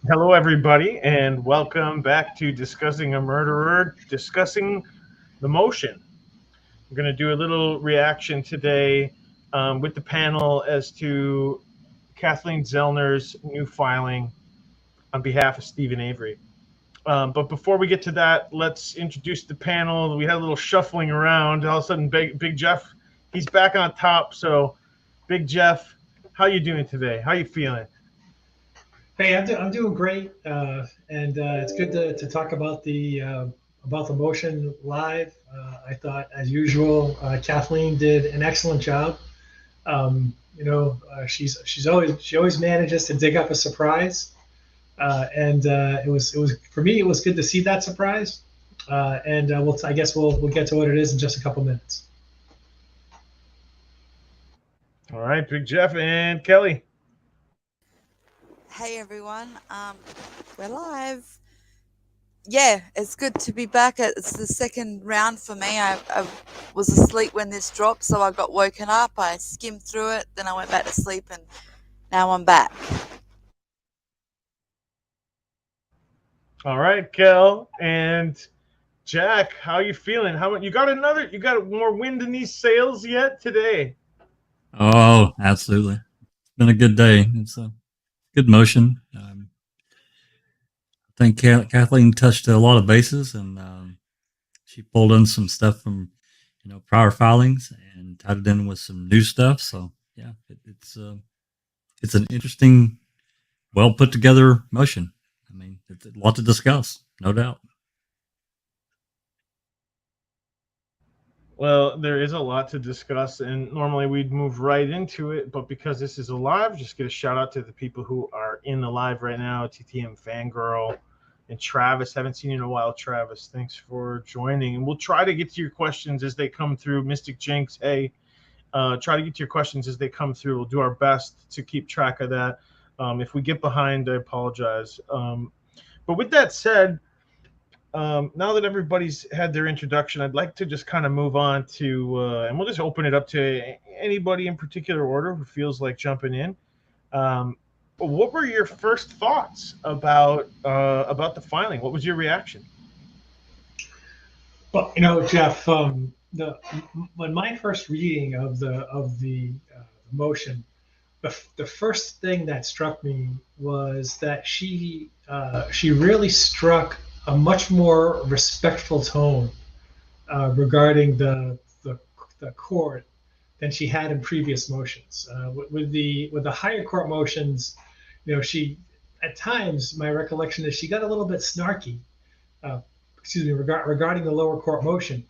Hello, everybody, and welcome back to Discussing a Murderer, discussing the motion. We're going to do a little reaction today with the panel as to Kathleen Zellner's new filing on behalf of Stephen Avery. But before we get to that, let's introduce the panel. We had a little shuffling around. All of a sudden, Big Jeff, he's back on top. So, Big Jeff, how you doing today? How you feeling? Hey, I'm doing great, and it's good to talk about the motion live. I thought, as usual, Kathleen did an excellent job. She always manages to dig up a surprise, and it was for me it was good to see that surprise. And I guess we'll get to what it is in just a couple minutes. All right, Big Jeff and Kelly. Hey everyone, we're live. Yeah, it's good to be back. It's the second round for me. I was asleep when this dropped, so I got woken up. I skimmed through it, then I went back to sleep, and now I'm back. All right, Kel and Jack, how you feeling? How you got another? You got more wind in these sails yet today? Oh, absolutely. It's been a good day. It's a good motion. I think Kathleen touched a lot of bases, and she pulled in some stuff from prior filings and tied it in with some new stuff. So yeah, it's an interesting, well put together motion. I mean, it's a lot to discuss, no doubt. Well, there is a lot to discuss, and normally we'd move right into it, but because this is a live, just get a shout out to the people who are in the live right now. TTM Fangirl and Travis. Haven't seen you in a while, Travis. Thanks for joining, and we'll try to get to your questions as they come through. Mystic Jinx, hey, try to get to your questions as they come through. We'll do our best to keep track of that. If we get behind, I apologize. But with that said, now that everybody's had their introduction, I'd like to just kind of move on to, and we'll just open it up to anybody in particular order who feels like jumping in. What were your first thoughts about the filing? What was your reaction? Well, Jeff, when my first reading of the motion, the first thing that struck me was that she really struck a much more respectful tone regarding the court than she had in previous motions. With the higher court motions, she at times, my recollection is she got a little bit snarky. Regarding the lower court motion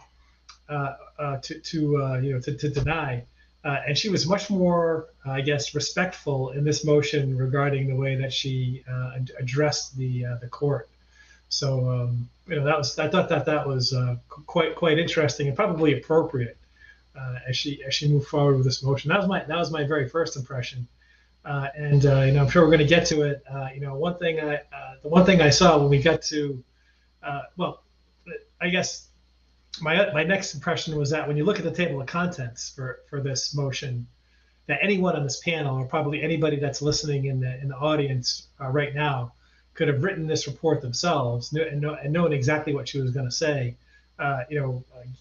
to deny. And she was much more, I guess, respectful in this motion regarding the way that she addressed the court. So I thought that was quite interesting and probably appropriate as she moved forward with this motion. That was my very first impression. And I'm sure we're going to get to it. The one thing I saw when we got to I guess my next impression was that when you look at the table of contents for this motion, that anyone on this panel, or probably anybody that's listening in the audience right now, could have written this report themselves and known exactly what she was going to say.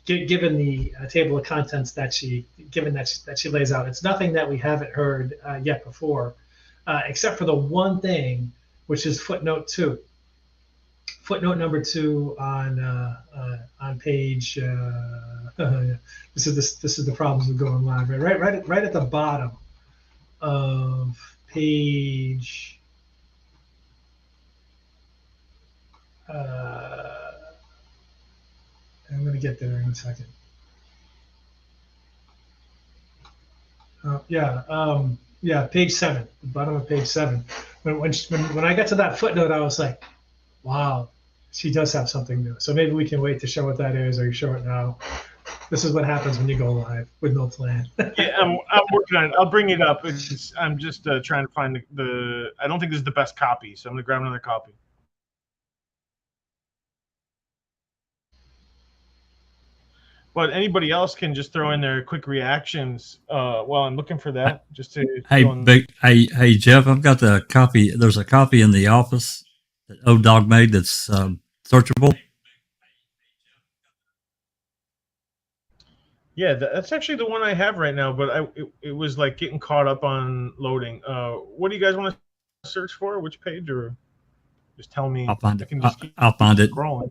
Given the table of contents that she lays out, it's nothing that we haven't heard yet before, except for the one thing, which is footnote 2. Footnote number 2 on page. This is the problems with going live. Right at the bottom of page. I'm going to get there in a second. Page 7. The bottom of page 7. When I got to that footnote, I was like, wow, she does have something new. So maybe we can wait to show what that is, or you show it now. This is what happens when you go live with no plan. Yeah, I'm working on it. I'll bring it up. I'm just trying to find the. I don't think this is the best copy, so I'm going to grab another copy. But anybody else can just throw in their quick reactions while I'm looking for that. Just to hey Jeff, I've got the copy. There's a copy in the office that O-Dog made that's searchable? Yeah, that's actually the one I have right now, but it was like getting caught up on loading. What do you guys want to search for? Which page, or just tell me? I'll find I it. can just keep I'll find it. scrolling.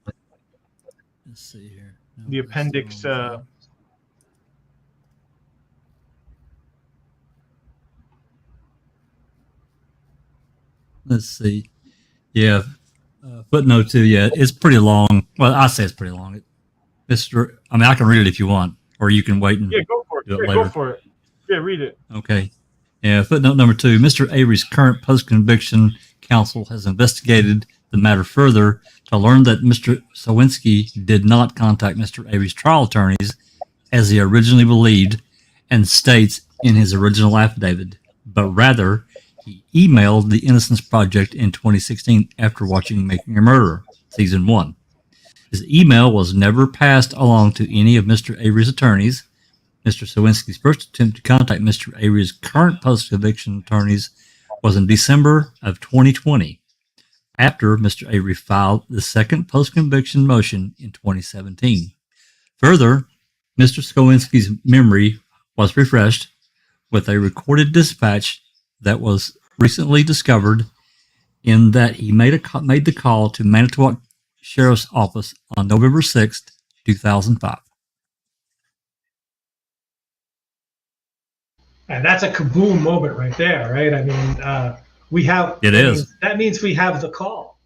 Let's see here. No, The appendix. Let's see. Yeah, footnote 2. Yeah, it's pretty long. Well, I say it's pretty long. I mean, I can read it if you want, or you can wait and Go for it. do it Yeah, later. go for it. Yeah, read it. Okay. Yeah, footnote number 2. Mr. Avery's current post-conviction counsel has investigated the matter further to learn that Mr. Sowinski did not contact Mr. Avery's trial attorneys as he originally believed and states in his original affidavit, but rather he emailed the Innocence Project in 2016 after watching Making a Murderer, Season 1. His email was never passed along to any of Mr. Avery's attorneys. Mr. Sowinski's first attempt to contact Mr. Avery's current post-conviction attorneys was in December of 2020, after Mr. Avery filed the second post-conviction motion in 2017. Further, Mr. Sowinski's memory was refreshed with a recorded dispatch that was recently discovered, in that he made the call to Manitowoc Sheriff's Office on November 6th, 2005. And that's a kaboom moment right there, right? I mean, we have. That means we have the call,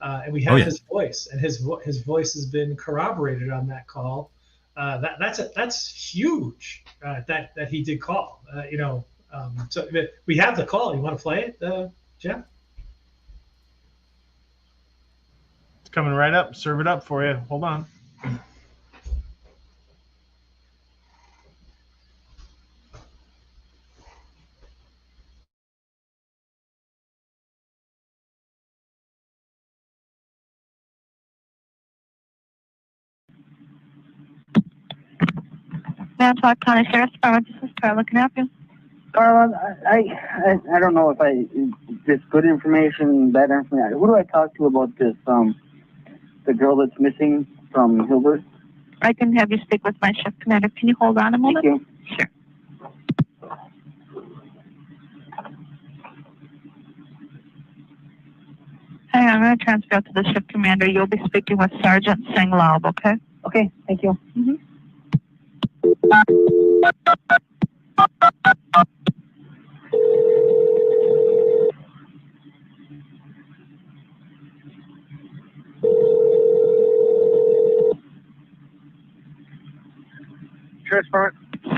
and we have his voice, and his voice has been corroborated on that call. That's huge. That he did call. So we have the call. You want to play it, Jeff? It's coming right up. Serve it up for you. Hold on. Manitowoc County Sheriff's Department, this is Carla. Can I help you? Carla, I don't know if this good information, bad information. Who do I talk to about this? The girl that's missing from Hilbert. I can have you speak with my shift commander. Can you hold on a moment? Thank you. Sure. Hey, I'm going to transfer to the shift commander. You'll be speaking with Sergeant Singh Laub, okay? Okay, thank you. Mm-hmm.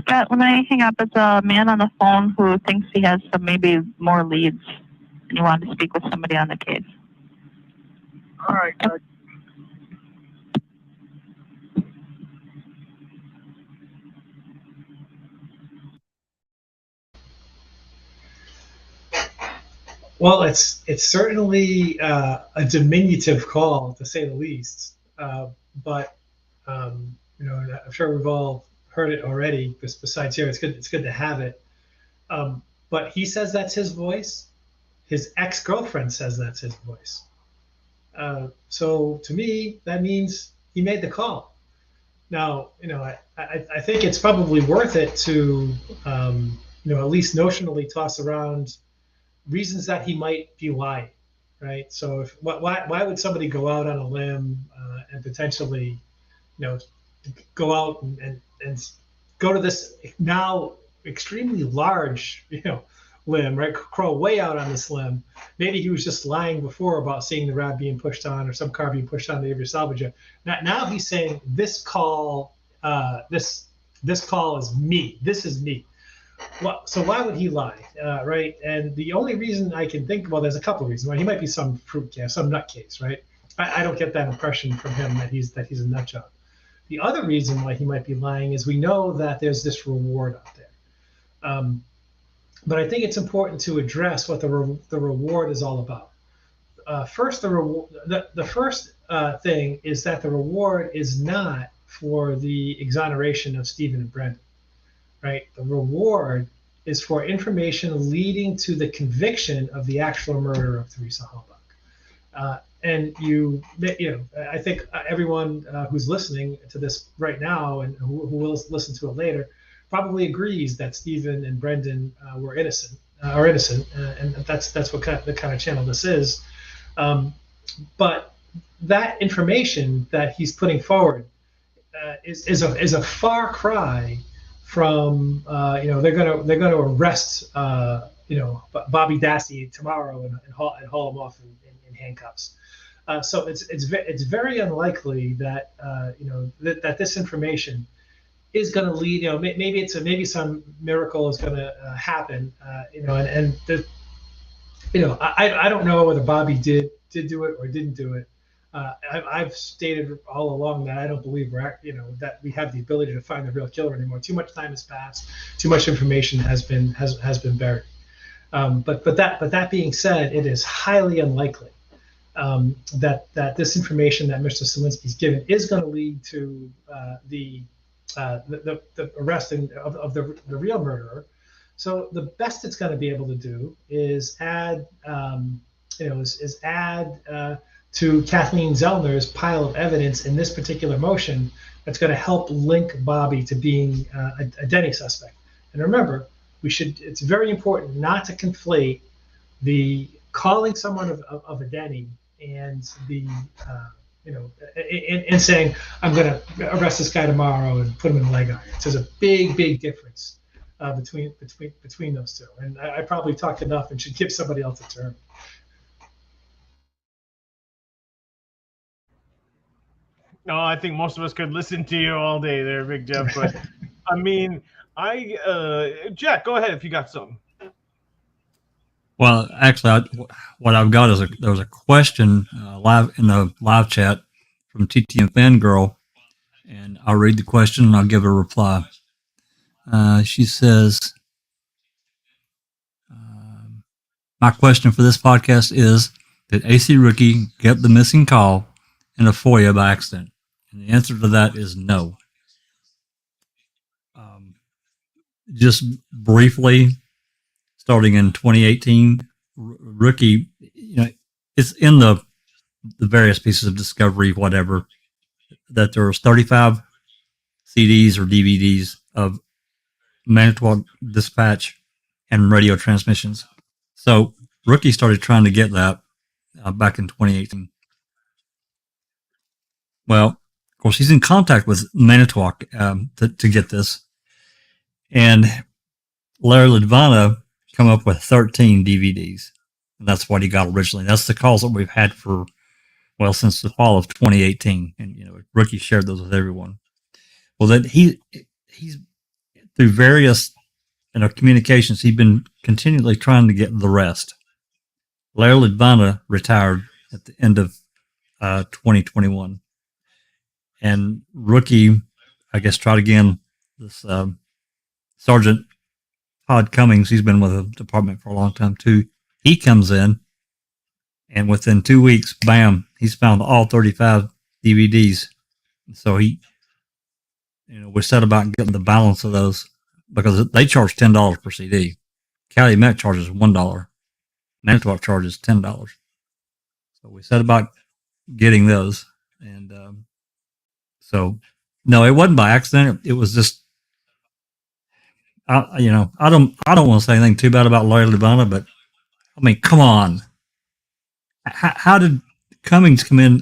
Scott, when I hang up, it's a man on the phone who thinks he has some maybe more leads, and you want to speak with somebody on the case. All right. Well, it's certainly a diminutive call, to say the least. But I'm sure we've all heard it already. Besides here, it's good to have it. But he says that's his voice. His ex-girlfriend says that's his voice. So to me, that means he made the call. Now, I think it's probably worth it to, at least notionally toss around reasons that he might be lying, right? So why would somebody go out on a limb and potentially, go out and go to this now extremely large, limb, right? Crawl way out on this limb. Maybe he was just lying before about seeing the RAV being pushed on or some car being pushed on the Avery salvager. Now he's saying this call, this call is me. This is me. Well, so why would he lie, right? And the only reason I can think, well, there's a couple of reasons. Right? He might be some fruitcase, some nutcase, right? I don't get that impression from him that he's a nut job. The other reason why he might be lying is we know that there's this reward out there. But I think it's important to address what the reward is all about. First, the first thing is that the reward is not for the exoneration of Stephen and Brendan. Right? The reward is for information leading to the conviction of the actual murder of Teresa Halbach. And I think everyone who's listening to this right now and who will listen to it later probably agrees that Stephen and Brendan were innocent, and that's what the kind of channel this is. But that information that he's putting forward is a far cry from they're gonna arrest Bobby Dassey tomorrow and haul him off in handcuffs. So it's very unlikely that that this information is going to lead. Maybe some miracle is going to happen. I don't know whether Bobby did do it or didn't do it. I've stated all along that I don't believe that we have the ability to find the real killer anymore. Too much time has passed. Too much information has been buried. But that being said, it is highly unlikely that this information that Mr. Selinsky's given is going to lead to the arrest of the real murderer. So the best it's going to be able to do is add to Kathleen Zellner's pile of evidence in this particular motion that's going to help link Bobby to being a Denny suspect. And remember, it's very important not to conflate the calling someone of a Denny and the and saying I'm going to arrest this guy tomorrow and put him in the leg iron. So there's a big difference between those two. And I probably talked enough and should give somebody else a turn. No, I think most of us could listen to you all day there, Big Jeff. But I mean, Jack, go ahead if you got something. Well, actually, what I've got is there was a question live in the live chat from TTM Fangirl, and I'll read the question and I'll give a reply. She says, my question for this podcast is, did AC Rookie get the missing call in a FOIA by accident? And the answer to that is no. Just briefly, starting in 2018, Rookie, it's in the various pieces of discovery, whatever, that there was 35 CDs or DVDs of Manitowoc dispatch and radio transmissions. So Rookie started trying to get that back in 2018. Well, of course, he's in contact with Manitowoc to get this. And Larry Ledvana come up with 13 DVDs. And that's what he got originally. That's the calls that we've had since the fall of 2018. And, Rookie shared those with everyone. Well, then he's through various communications, he's been continually trying to get the rest. Larry Ledvana retired at the end of 2021. And Rookie, I guess, tried again. This Sergeant Todd Cummings, he's been with the department for a long time too. He comes in, and within 2 weeks, bam, he's found all 35 DVDs. So we set about getting the balance of those because they charge $10 per CD. Calumet charges $1. Manitowoc charges $10. So we set about getting those, and so no, it wasn't by accident. It was just. I don't want to say anything too bad about Larry Ledvana, but I mean, come on. How did Cummings come in?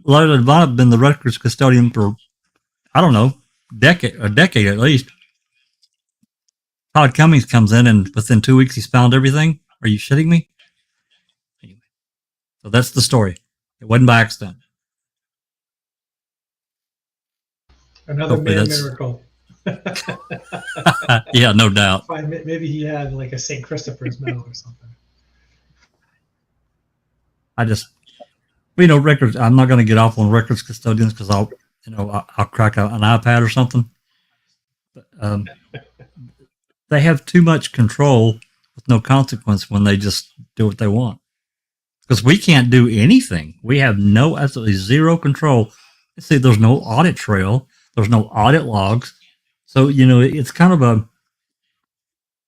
Larry Ledvana had been the records custodian for, I don't know, a decade at least. Todd Cummings comes in, and within 2 weeks, he's found everything. Are you shitting me? Anyway, so that's the story. It wasn't by accident. Another man miracle. Yeah, no doubt. Maybe he had like a St. Christopher's medal or something. Records. I'm not going to get off on records custodians because I'll crack an iPad or something. But, they have too much control with no consequence when they just do what they want. Because we can't do anything. We have absolutely zero control. See, there's no audit trail. There's no audit logs. So, it's kind of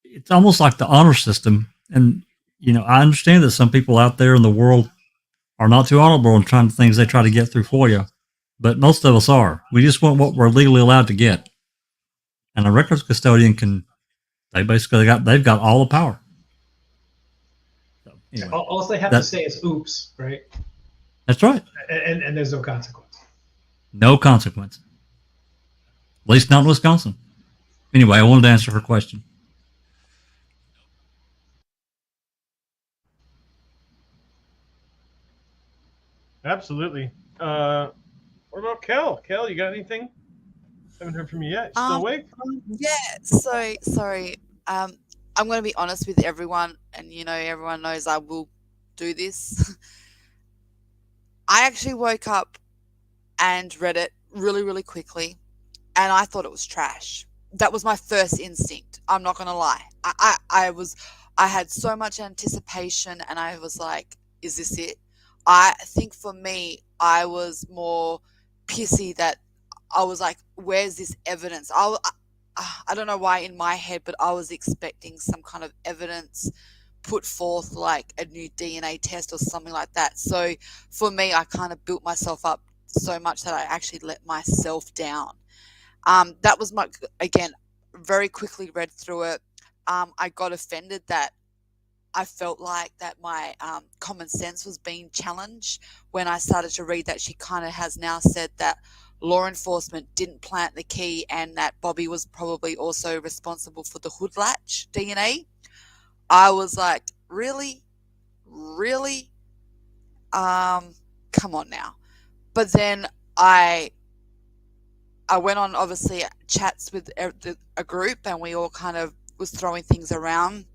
it's almost like the honor system. And, I understand that some people out there in the world are not too honorable in trying things they try to get through for you, but most of us are. We just want what we're legally allowed to get, and a records custodian they've got all the power. So anyway, all they have to say is "oops," right? That's right, and there's no consequence. No consequence, at least not in Wisconsin. Anyway, I wanted to answer her question. Absolutely. What about Kel? Kel, you got anything? Haven't heard from you yet. Still awake? Yeah. So sorry. I'm going to be honest with everyone, and everyone knows I will do this. I actually woke up and read it really, really quickly, and I thought it was trash. That was my first instinct. I'm not going to lie. I had so much anticipation, and I was like, is this it? I think for me, I was more pissy that I was like, where's this evidence? I don't know why in my head, but I was expecting some kind of evidence put forth, like a new DNA test or something like that. So for me, I kind of built myself up so much that I actually let myself down. That was again, very quickly read through it. I got offended that I felt like that my common sense was being challenged when I started to read that she kind of has now said that law enforcement didn't plant the key and that Bobby was probably also responsible for the hood latch DNA. I was like, really? Come on now. But then I went on, obviously, chats with a group, and we all kind of was throwing things around.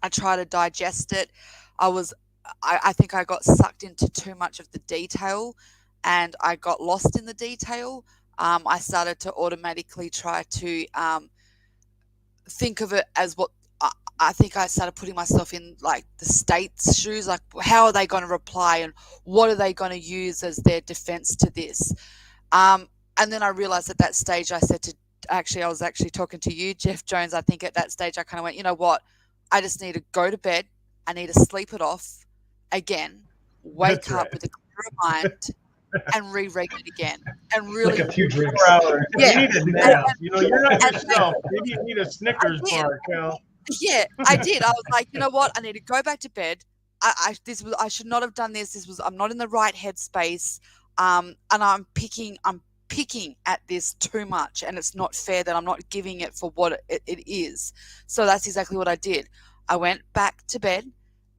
I tried to digest it. I think I got sucked into too much of the detail, and I got lost in the detail. I started to automatically try to think of it as what I think I started putting myself in, like, the state's shoes, like how are they going to reply and what are they going to use as their defense to this? And then I realized at that stage, I said I was actually talking to you, Jeff Jones. I think at that stage I kind of went, you know what? I just need to go to bed. I need to sleep it off again, wake up with a clear mind, and reread it again, and really like a few drinks. Yeah, you need a nap. You're not yourself. Maybe you need a Snickers bar, Cal. Yeah, I did. I was like, you know what? I need to go back to bed. I should not have done this. I'm not in the right headspace. And I'm picking at this too much, and it's not fair that I'm not giving it for what it is. So that's exactly what I did. I went back to bed.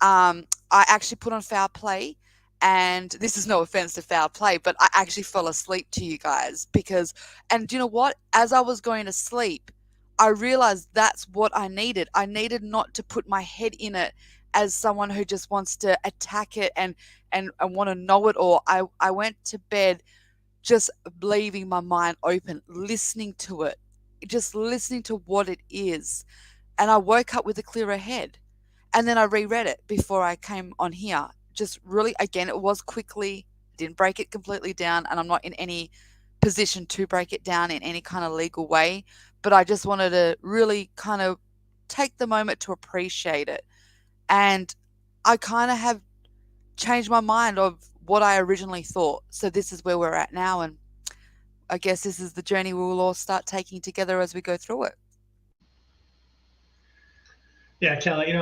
I actually put on Foul Play, and this is no offense to Foul Play, but I actually fell asleep to you guys and you know what? As I was going to sleep, I realized that's what I needed. I needed not to put my head in it as someone who just wants to attack it and want to know it all. I went to bed just leaving my mind open, listening to it, just listening to what it is. And I woke up with a clearer head. And then I reread it before I came on here. Just really, again, it was quickly, didn't break it completely down, and I'm not in any position to break it down in any kind of legal way. But I just wanted to really kind of take the moment to appreciate it. And I kind of have changed my mind of what I originally thought. So this is where we're at now. And I guess this is the journey we will all start taking together as we go through it. Yeah, Kelly,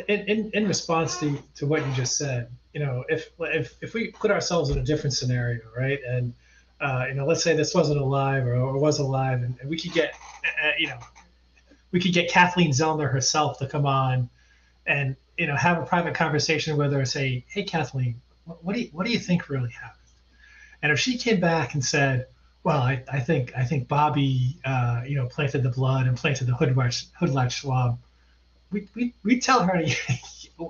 in response to what you just said, if we put ourselves in a different scenario, right? And, let's say this wasn't alive or was alive, and we could get, we could get Kathleen Zellner herself to come on and, have a private conversation with her and say, hey, Kathleen, what do you think really happened? And if she came back and said, well, I think Bobby, planted the blood and planted the hood latch swab, we tell her,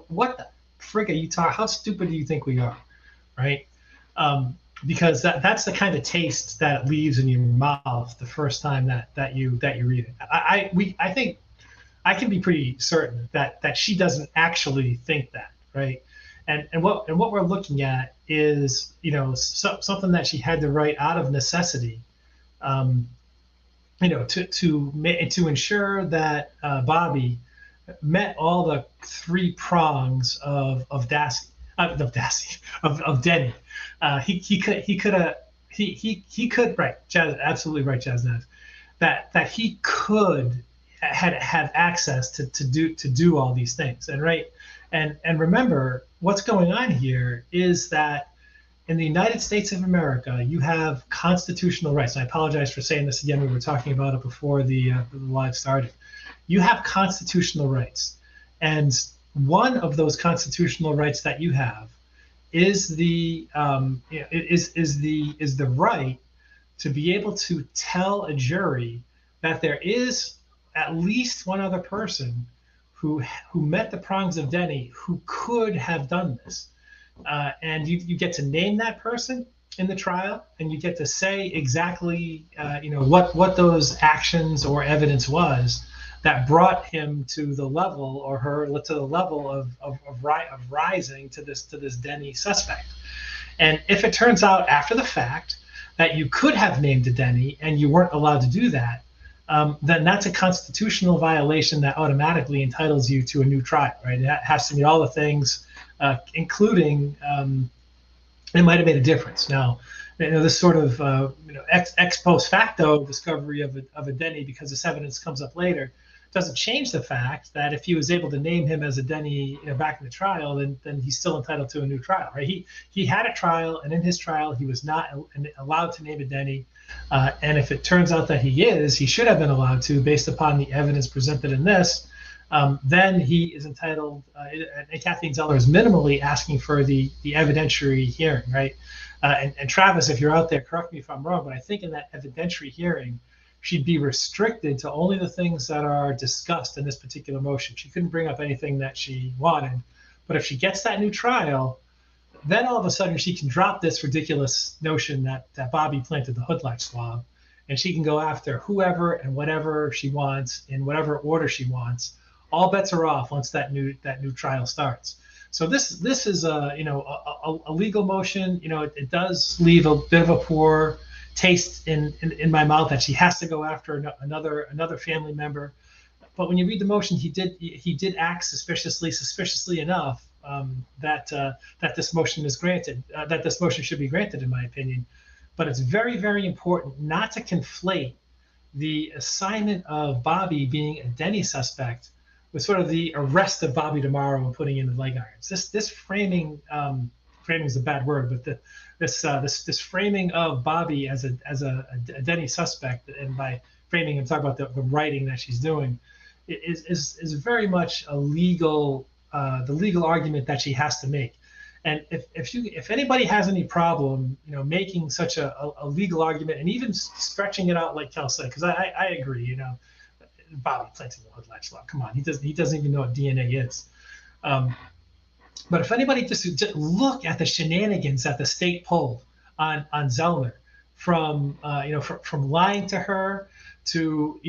what the frig are you talking? How stupid do you think we are, right? Because that's the kind of taste that it leaves in your mouth the first time that you read it. I think I can be pretty certain that she doesn't actually think that, right? And what we're looking at is something that she had to write out of necessity, to ensure that Bobby met all the three prongs of Dassey. the audacity of Denny. He could, right, Jazz, absolutely right, Jazz Naz, that he could have access to do all these things. And right, and remember, what's going on here is that in the United States of America, you have constitutional rights. And I apologize for saying this again. We were talking about it before the live started. You have constitutional rights, and one of those constitutional rights that you have is the right to be able to tell a jury that there is at least one other person who met the prongs of Denny who could have done this. And you get to name that person in the trial, and you get to say exactly what those actions or evidence was that brought him to the level, or her to the level of rising to this Denny suspect. And if it turns out after the fact that you could have named a Denny and you weren't allowed to do that, then that's a constitutional violation that automatically entitles you to a new trial, right? It has to meet all the things, including it might have made a difference. Now, this sort of ex post facto discovery of a Denny, because this evidence comes up later, doesn't change the fact that if he was able to name him as a Denny back in the trial, then he's still entitled to a new trial, right? He had a trial, and in his trial, he was not allowed to name a Denny. And if it turns out that he should have been allowed to, based upon the evidence presented in this, then he is entitled, and Kathleen Zellner is minimally asking for the evidentiary hearing, right? And Travis, if you're out there, correct me if I'm wrong, but I think in that evidentiary hearing, she'd be restricted to only the things that are discussed in this particular motion. She couldn't bring up anything that she wanted. But if she gets that new trial, then all of a sudden she can drop this ridiculous notion that Bobby planted the hoodlight swab, and she can go after whoever and whatever she wants in whatever order she wants. All bets are off once that new trial starts. So this is a legal motion. It does leave a bit of a poor taste in my mouth that she has to go after another family member. But when you read the motion, he did act suspiciously enough that this motion is granted. That this motion should be granted, in my opinion. But it's very, very important not to conflate the assignment of Bobby being a Denny suspect with sort of the arrest of Bobby tomorrow and putting in the leg irons. This framing is a bad word, but this framing of Bobby as a Denny suspect, and by framing, I'm talking about the writing that she's doing, is very much the legal argument that she has to make. And if anybody has any problem, making such a legal argument and even stretching it out like Kel said, because I agree, Bobby planting the hoodlight swab. Come on, he doesn't even know what DNA is. But if anybody just look at the shenanigans that the state pulled on Zellner, from lying to her to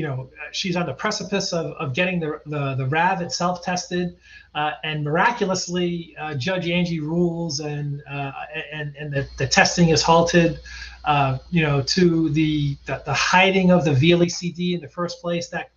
she's on the precipice of getting the RAV itself tested, and miraculously Judge Angie rules and the testing is halted, to the hiding of the VLECD in the first place that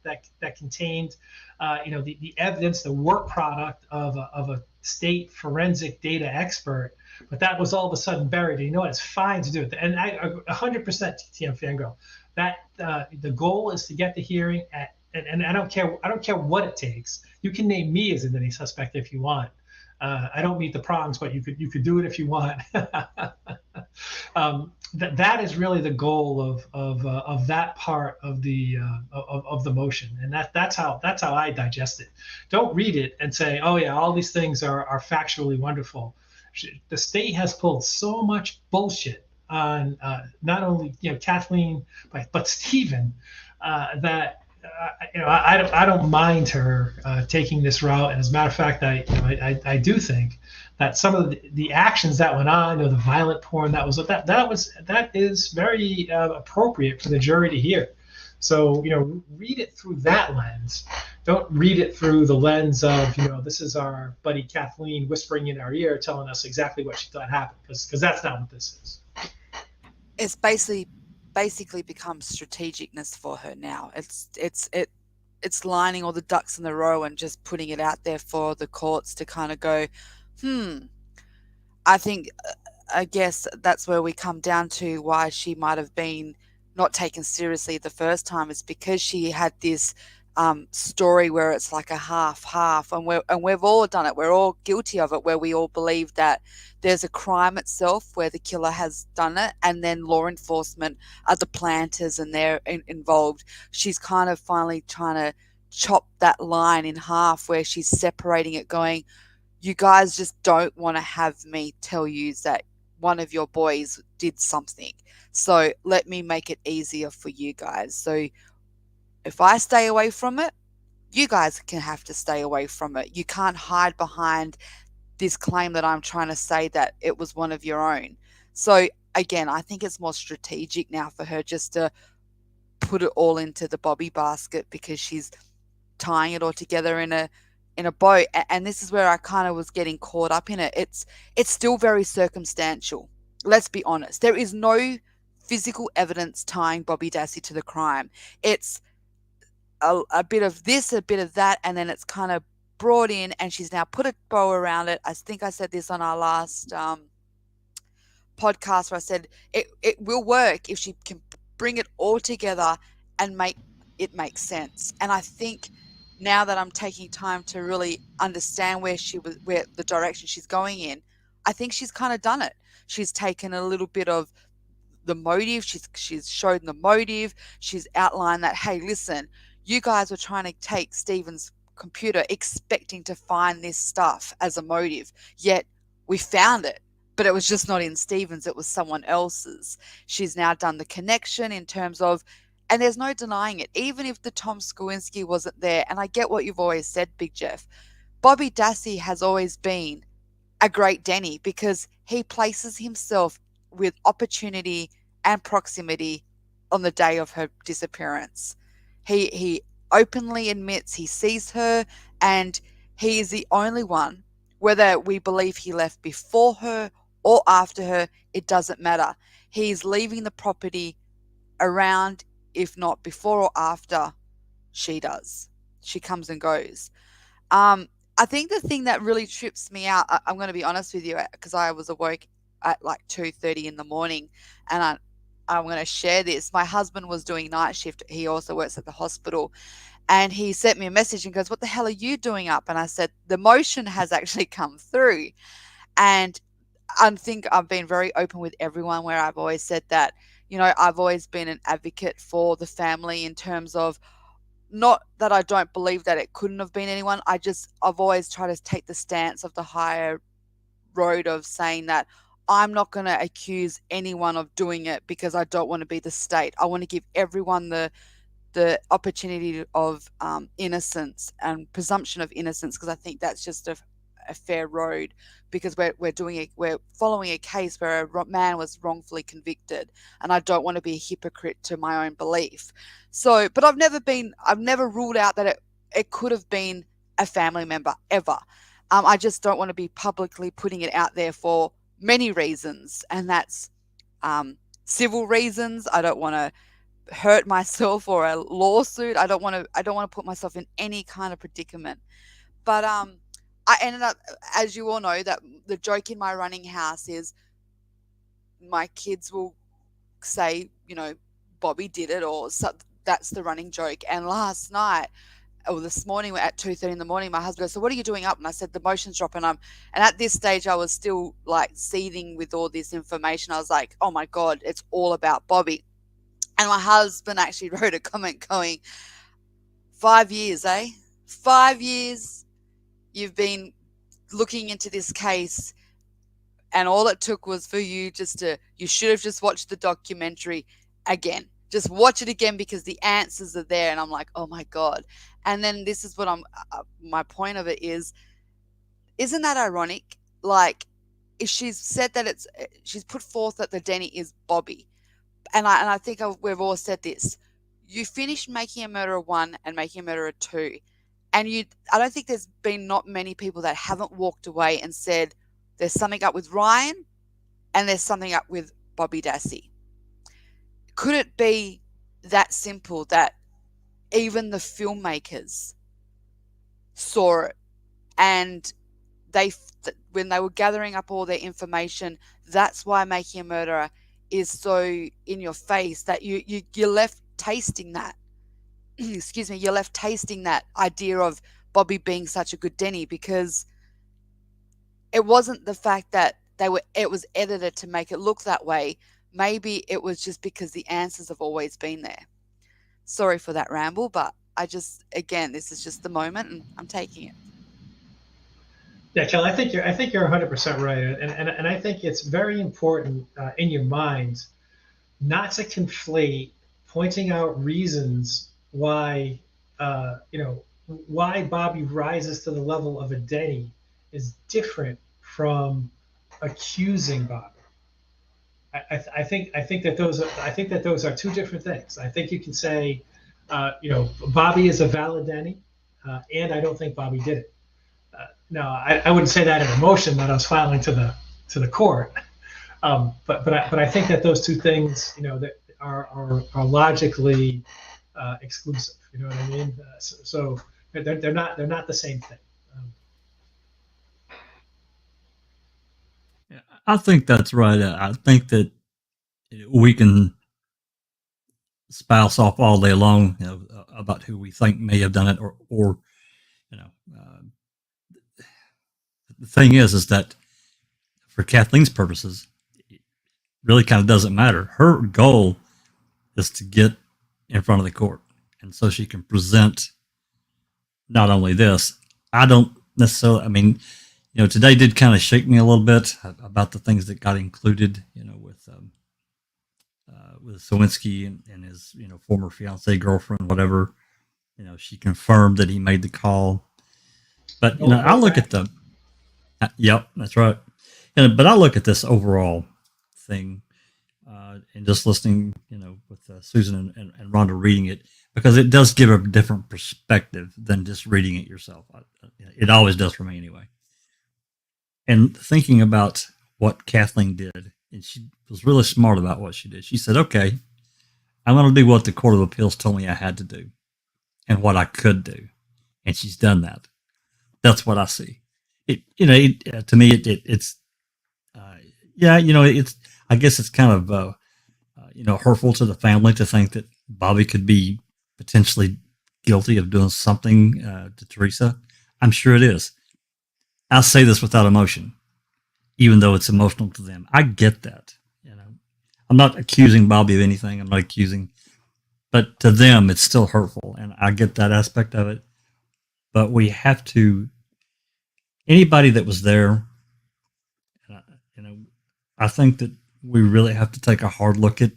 contained the evidence, the work product of a state forensic data expert, but that was all of a sudden buried. And it's fine to do it. And I 100% TTM fangirl. That the goal is to get the hearing and I don't care what it takes. You can name me as a Denny suspect if you want. I don't meet the prongs, but you could do it if you want. That is really the goal of that part of the motion, and that's how I digest it. Don't read it and say, oh yeah, all these things are factually wonderful. The state has pulled so much bullshit on not only Kathleen but Stephen that I don't mind her taking this route. And as a matter of fact, I do think that some of the actions that went on, the violent porn that is very appropriate for the jury to hear. So read it through that lens. Don't read it through the lens of this is our buddy Kathleen whispering in our ear, telling us exactly what she thought happened, because that's not what this is. It's basically become strategicness for her now. It's lining all the ducks in the row and just putting it out there for the courts to kind of go, I think, I guess that's where we come down to why she might have been not taken seriously the first time, is because she had this story where it's like a half, and we've all done it. We're all guilty of it, where we all believe that there's a crime itself where the killer has done it, and then law enforcement are the planters and they're involved. She's kind of finally trying to chop that line in half, where she's separating it, going, you guys just don't want to have me tell you that one of your boys did something. So let me make it easier for you guys. So if I stay away from it, you guys can have to stay away from it. You can't hide behind this claim that I'm trying to say that it was one of your own. So again, I think it's more strategic now for her just to put it all into the Bobby basket, because she's tying it all together in a bow. And this is where I kind of was getting caught up in it. It's still very circumstantial. Let's be honest. There is no physical evidence tying Bobby Dassey to the crime. It's a bit of this, a bit of that, and then it's kind of brought in, and she's now put a bow around it. I think I said this on our last podcast, where I said it will work if she can bring it all together and make it make sense. And I think now that I'm taking time to really understand where the direction she's going in, I think she's kind of done it. She's taken a little bit of the motive. She's shown the motive. She's outlined that, hey, listen, you guys were trying to take Stephen's computer expecting to find this stuff as a motive, yet we found it, but it was just not in Stephen's, it was someone else's. She's now done the connection in terms of, and there's no denying it, even if the Tom Skowinski wasn't there, and I get what you've always said, Big Jeff, Bobby Dassey has always been a great Denny, because he places himself with opportunity and proximity on the day of her disappearance. He openly admits he sees her, and he is the only one, whether we believe he left before her or after her, it doesn't matter. He's leaving the property around, if not before or after she does. She comes and goes. I think the thing that really trips me out, I'm going to be honest with you, because I was awoke at like 2:30 in the morning, and I'm going to share this. My husband was doing night shift. He also works at the hospital, and he sent me a message and goes, what the hell are you doing up? And I said, the motion has actually come through. And I think I've been very open with everyone, where I've always said that, I've always been an advocate for the family, in terms of, not that I don't believe that it couldn't have been anyone. I've always tried to take the stance of the higher road of saying that I'm not going to accuse anyone of doing it, because I don't want to be the state. I want to give everyone the opportunity of innocence and presumption of innocence, because I think that's just a fair road, because we're following a case where a man was wrongfully convicted, and I don't want to be a hypocrite to my own belief. So, but I've never ruled out that it could have been a family member ever. I just don't want to be publicly putting it out there for many reasons, and that's civil reasons. I don't want to hurt myself, or a lawsuit. I don't want to put myself in any kind of predicament. But I ended up, as you all know, that the joke in my running house is my kids will say, Bobby did it, or that's the running joke. And last night, or this morning at 2:30 in the morning, my husband goes, so what are you doing up? And I said, the motion's dropping. And at this stage, I was still like seething with all this information. I was like, oh my God, it's all about Bobby. And my husband actually wrote a comment going, 5 years, 5 years you've been looking into this case, and all it took was for you you should have just watched the documentary again. Just watch it again, because the answers are there. And I'm like, oh my God. And then this is what my point of it is, isn't that ironic? Like, if she's said that she's put forth that the Denny is Bobby. And I think we've all said this. You finish Making a Murderer 1 and Making a Murderer 2. And I don't think there's been not many people that haven't walked away and said, there's something up with Ryan and there's something up with Bobby Dassey. Could it be that simple that even the filmmakers saw it, and when they were gathering up all their information, that's why Making a Murderer is so in your face that you're left tasting that. Excuse me, you're left tasting that idea of Bobby being such a good Denny, because it wasn't the fact that it was edited to make it look that way. Maybe it was just because the answers have always been there. Sorry for that ramble, but again, this is just the moment, and I'm taking it. Yeah, Kelly, I think you're 100% right, and I think it's very important in your mind not to conflate pointing out reasons why why Bobby rises to the level of a Denny is different from accusing Bobby. I think that those are two different things. I think you can say, Bobby is a valid Denny, and I don't think Bobby did it. No, I wouldn't say that in emotion that I was filing to the court. But I think that those two things, that are logically exclusive. You know what I mean? So they're not the same thing. Yeah, I think that's right. I think that we can spouse off all day long, about who we think may have done it, or the thing is that for Kathleen's purposes, it really kind of doesn't matter. Her goal is to get in front of the court, and so she can present not only this. I don't necessarily. I mean, today did kind of shake me a little bit about the things that got included, with Sawinski and his, former fiance, girlfriend, whatever. She confirmed that he made the call. But, I look at the, yep, that's right. But I look at this overall thing, and just listening, with Susan and Rhonda reading it, because it does give a different perspective than just reading it yourself. It always does for me anyway. And thinking about what Kathleen did, and she was really smart about what she did. She said, okay, I'm going to do what the Court of Appeals told me I had to do and what I could do. And she's done that. That's what I see. To me, it's I guess it's kind of, hurtful to the family to think that Bobby could be potentially guilty of doing something to Teresa. I'm sure it is. I'll say this without emotion, even though it's emotional to them. I get that. I'm not accusing Bobby of anything. I'm not accusing, but to them, it's still hurtful. And I get that aspect of it. But we have to, anybody that was there, I think that we really have to take a hard look at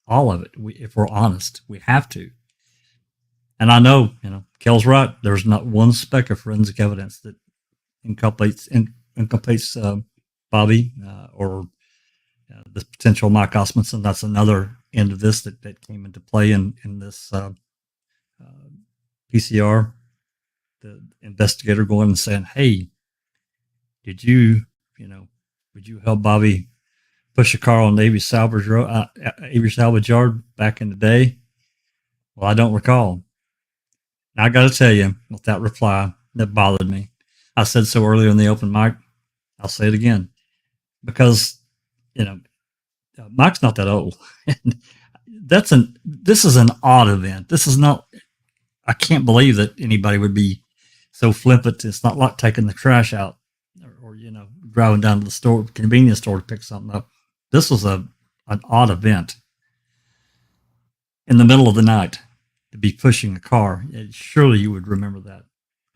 all of it. If we're honest, we have to. And I know, Kel's right. There's not one speck of forensic evidence that inculpates Bobby or the potential Mike Osmondson. That's another end of this that came into play in this PCR. The investigator going and saying, "Hey, did you help Bobby push a car on Avery Salvage Yard back in the day?" Well, I don't recall. And I got to tell you, with that reply, that bothered me. I said so earlier in the open mic. I'll say it again, because Mike's not that old. This is an odd event. This is not. I can't believe that anybody would be so flippant. It's not like taking the trash out or driving down to the convenience store to pick something up. This was an odd event in the middle of the night to be pushing a car. Surely you would remember that,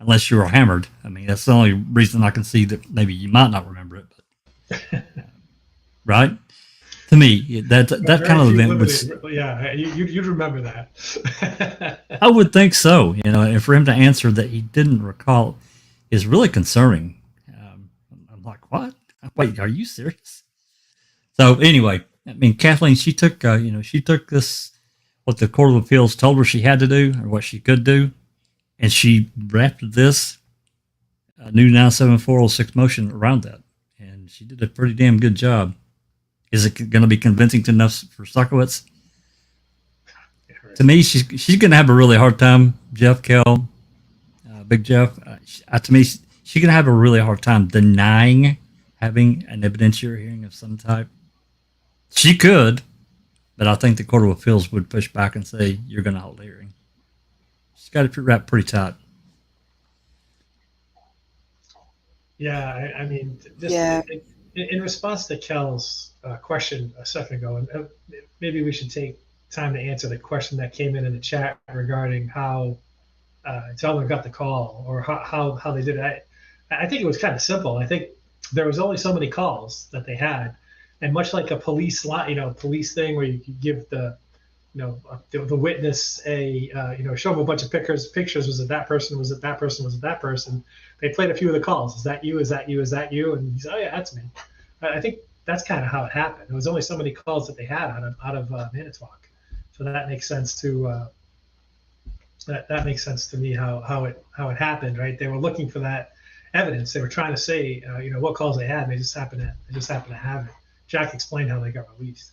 unless you were hammered. I mean, that's the only reason I can see that maybe you might not remember it. But right? To me, that kind of event would. Yeah, you'd remember that. I would think so. And for him to answer that he didn't recall is really concerning. I'm like, what? Wait, are you serious? So anyway, I mean, Kathleen, she took this, what the Court of Appeals told her she had to do or what she could do, and she wrapped this new 97406 motion around that, and she did a pretty damn good job. Is it going to be convincing enough for Suckowitz? To me, she's going to have a really hard time. Jeff, Big Jeff. To me, she's going to have a really hard time denying having an evidentiary hearing of some type. She could, but I think the Court of Appeals would push back and say, you're going to hold a hearing. She's got it wrapped pretty tight. Yeah, I mean, just Yeah. in response to Kel's question a second ago, and maybe we should take time to answer the question that came in the chat regarding how Zellner got the call or how they did it. I think it was kind of simple. I think there was only so many calls that they had, and much like a police police thing where you could give the the witness a show them a bunch of pictures. Was it that person? Was it that person? Was it that person? They played a few of the calls. Is that you? Is that you? Is that you? And he's, oh yeah, that's me. I think that's kind of how it happened. There was only so many calls that they had out of Manitowoc, so that makes sense to that makes sense to me how it happened. Right? They were looking for that evidence. They were trying to say what calls they had. And they just happened to have it. Jack explained how they got released.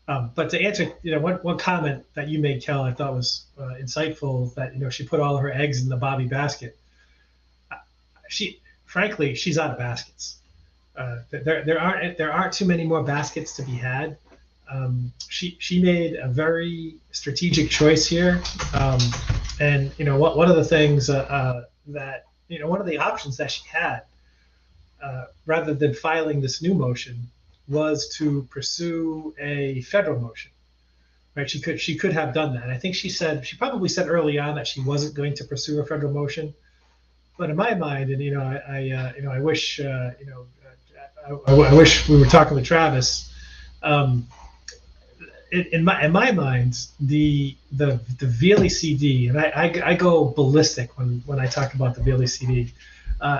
But to answer, one comment that you made, Kel, I thought was insightful. That she put all her eggs in the Bobby basket. Frankly, she's out of baskets. There aren't too many more baskets to be had. She made a very strategic choice here, and one of the things that one of the options that she had, rather than filing this new motion, was to pursue a federal motion, right? She could have done that. I think she probably said early on that she wasn't going to pursue a federal motion, but in my mind, and I wish I wish we were talking with Travis. In my mind, the VLECD, and I go ballistic when I talk about the VLECD.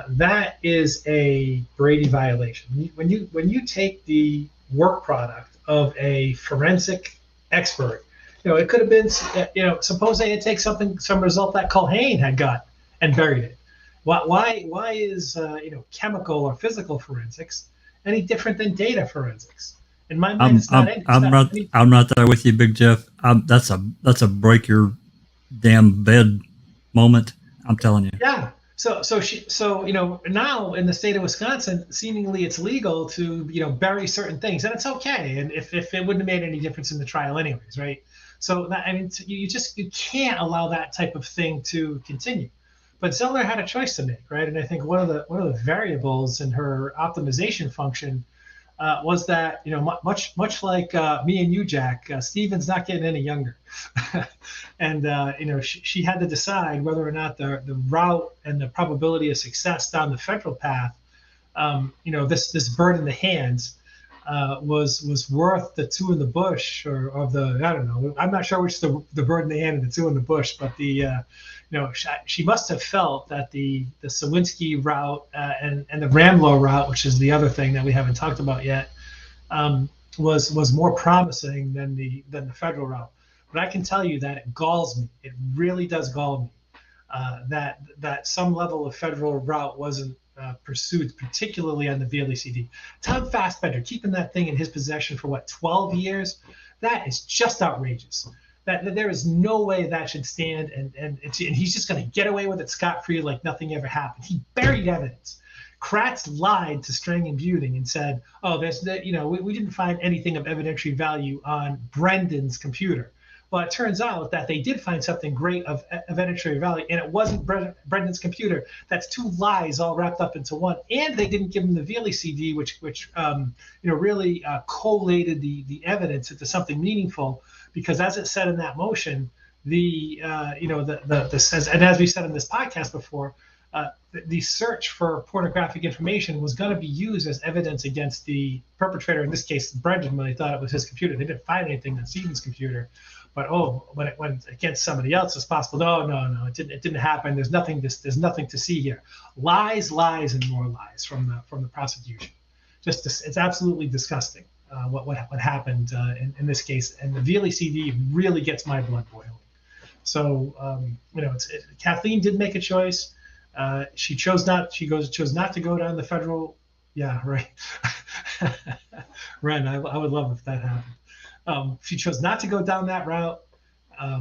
That is a Brady violation. When you take the work product of a forensic expert, it could have been, suppose they had taken some result that Culhane had got and buried it. Why is chemical or physical forensics any different than data forensics? In my mind, I'm right there with you, Big Jeff. That's a break your damn bed moment. I'm telling you. Yeah. So now in the state of Wisconsin, seemingly it's legal to bury certain things, and it's okay. And if it wouldn't have made any difference in the trial anyways, right? So you can't allow that type of thing to continue. But Zellner had a choice to make, right? And I think one of the variables in her optimization function was that much like me and you, Jack, Steven's not getting any younger, and she had to decide whether or not the route and the probability of success down the federal path, this bird in the hands, was worth the two in the bush or the, I don't know, I'm not sure which the bird in the hand and the two in the bush, but she must have felt that the Sawinski route and the Ramlow route, which is the other thing that we haven't talked about yet, was more promising than the federal route. But I can tell you that it galls me. It really does gall me that some level of federal route wasn't pursued, particularly on the VLECD. Tom Fassbender keeping that thing in his possession for 12 years? That is just outrageous. That there is no way that should stand, and he's just going to get away with it scot-free like nothing ever happened. He buried evidence. Kratz lied to Strang and Buting and said, "Oh, we didn't find anything of evidentiary value on Brendan's computer." Well, it turns out that they did find something great of evidentiary value, and it wasn't Brendan's computer. That's two lies all wrapped up into one. And they didn't give him the VLECD, which really collated the evidence into something meaningful. Because as it said in that motion, and as we said in this podcast before, the search for pornographic information was going to be used as evidence against the perpetrator, in this case, Brendan, when they thought it was his computer. They didn't find anything on Stephen's computer. But when it went against somebody else, it's possible. No, it didn't happen. There's nothing to see here. Lies, and more lies from the prosecution. It's absolutely disgusting what happened in this case. And the VLECD really gets my blood boiling. So Kathleen did make a choice. She chose not to go down the federal. Yeah, right. Ren, I would love if that happened. She chose not to go down that route.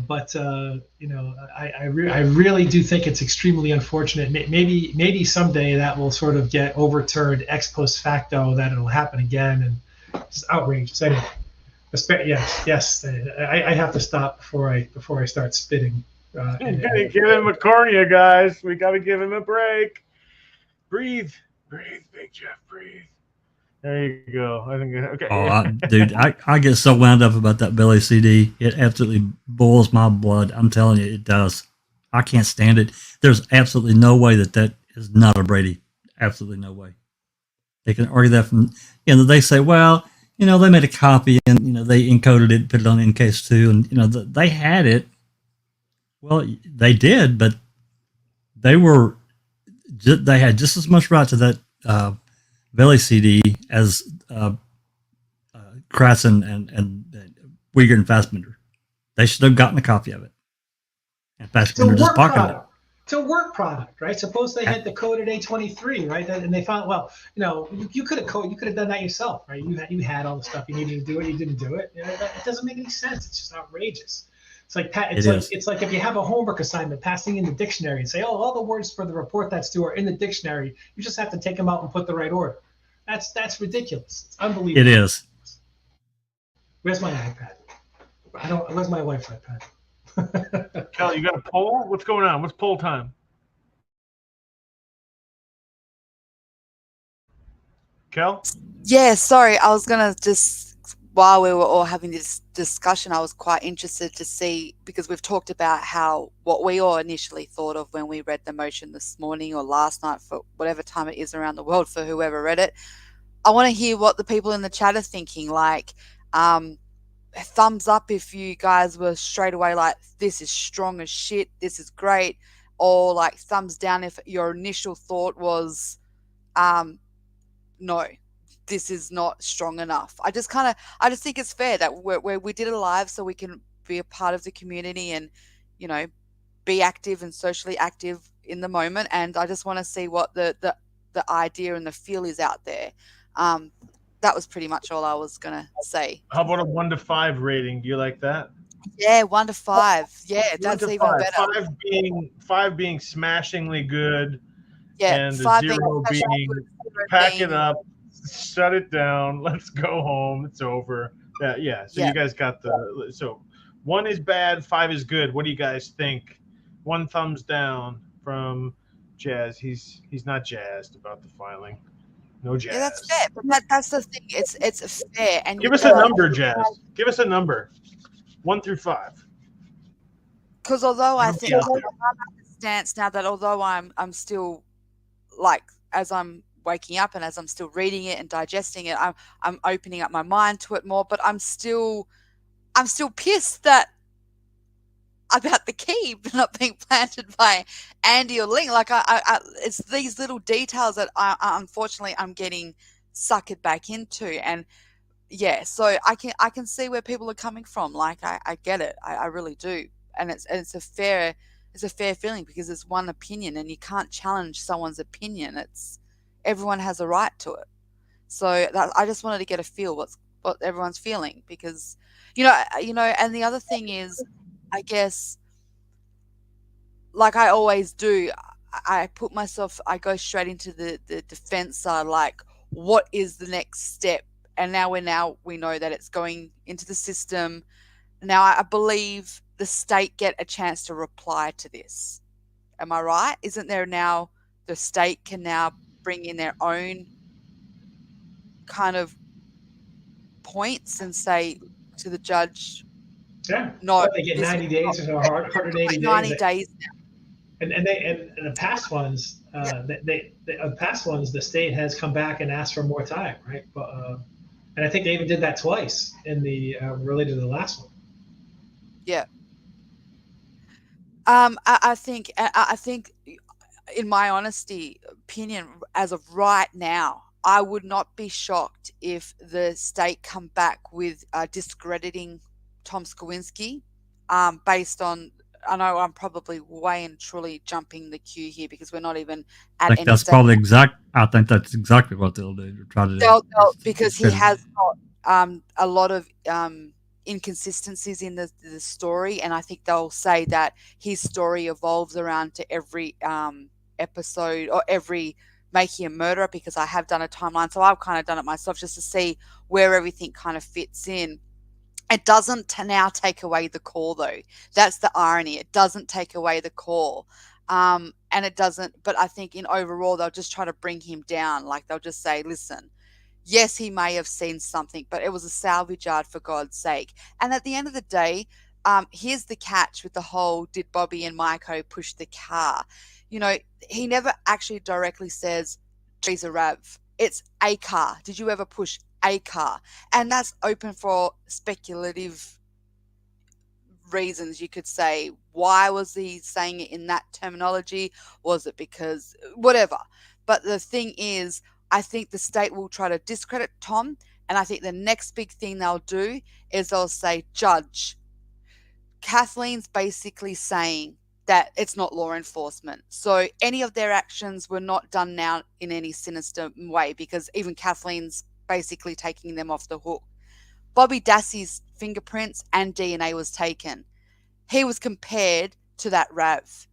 But I really do think it's extremely unfortunate. Maybe someday that will sort of get overturned ex post facto, that it'll happen again, and it's outrageous. Anyway, yes. I have to stop before I start spitting. We gotta give him a cornea, guys. We gotta give him a break. Breathe, Big Jeff, breathe. There you go. I think okay. Dude, I get so wound up about that Billy CD. It absolutely boils my blood. I'm telling you, it does. I can't stand it. There's absolutely no way that is not a Brady. Absolutely no way. They can argue that from, they say, well, they made a copy and, they encoded it, put it on NCase2, and, they had it. Well, they did, but they had just as much right to that Billy CD as Kratz and Uyghur and Fassbender. They should have gotten a copy of it. And Fassbender just pocketed it. It's a work product, right? Suppose they had the coded A23, right? And they found, you could have done that yourself, right? You had all the stuff you needed to do it, you didn't do it. It doesn't make any sense. It's just outrageous. It's like if you have a homework assignment, passing in the dictionary and say, all the words for the report that's due are in the dictionary. You just have to take them out and put the right order. That's ridiculous. It's unbelievable. It is. Where's my iPad? Where's my wife's iPad? Kelly, you got a poll? What's going on? What's poll time? Kel? Yeah, sorry. I was going to just, while we were all having this discussion, I was quite interested to see, because we've talked about what we all initially thought of when we read the motion this morning or last night, for whatever time it is around the world for whoever read it. I want to hear what the people in the chat are thinking. Like, thumbs up if you guys were straight away like, this is strong as shit, this is great, or like thumbs down if your initial thought was, no, this is not strong enough. I just think it's fair that we did it live so we can be a part of the community and, be active and socially active in the moment. And I just want to see what the idea and the feel is out there. That was pretty much all I was going to say. How about a 1 to 5 rating? Do you like that? Yeah, 1 to 5. Yeah, that's even better. 5 being smashingly good. Yeah, and 5 0 being pack it up, shut it down, let's go home, it's over. Yeah. So you guys got so 1 is bad, 5 is good. What do you guys think? 1 thumbs down from Jazz. He's not jazzed about the filing. No jazz. Yeah, that's fair. But that's the thing. It's fair. And give us a number, Jazz. Give us a number. 1 through 5. Because although I think I'm at the stance now that although I'm still, like, as I'm waking up and as I'm still reading it and digesting it, I'm opening up my mind to it more. But I'm still pissed about the key not being planted by Andy or Ling. Like it's these little details that unfortunately I'm getting suckered back into. And yeah, so I can see where people are coming from. Like I get it. I really do. And it's a fair feeling because it's one opinion and you can't challenge someone's opinion. Everyone has a right to it. So I just wanted to get a feel what everyone's feeling because and the other thing is, I guess, like I always do, I go straight into the defense side, like what is the next step? And now we know that it's going into the system. Now I believe the state get a chance to reply to this. Am I right? Isn't there now the state can now bring in their own kind of points and say to the judge, yeah, no, they get 90 days or 180 days. 90 days now. And the past ones, the state has come back and asked for more time, right? But and I think they even did that twice in the related to the last one. Yeah. I think, in my honesty opinion, as of right now, I would not be shocked if the state come back with discrediting Tom Skowinski, based on, I know I'm probably way and truly jumping the queue here because we're not even at. I think that's exactly what they'll do. Try to do because he has got a lot of inconsistencies in the story, and I think they'll say that his story evolves around to every episode or every making a murderer, because I have done a timeline, so I've kind of done it myself just to see where everything kind of fits in. It doesn't now take away the core, though. That's the irony. It doesn't take away the core. And it doesn't, but I think in overall, they'll just try to bring him down. Like, they'll just say, listen, yes, he may have seen something, but it was a salvage yard, for God's sake. And at the end of the day, here's the catch with the whole, did Bobby and Maiko push the car? You know, he never actually directly says, she's a Rav. It's a car. Did you ever push a car? And that's open for speculative reasons. You could say, why was he saying it in that terminology? Was it because whatever? But the thing is, I think the state will try to discredit Tom, and I think the next big thing they'll do is they'll say, Judge, Kathleen's basically saying that it's not law enforcement. So any of their actions were not done now in any sinister way, because even Kathleen's basically taking them off the hook. Bobby Dassey's fingerprints and DNA was taken. He was compared to that Rav.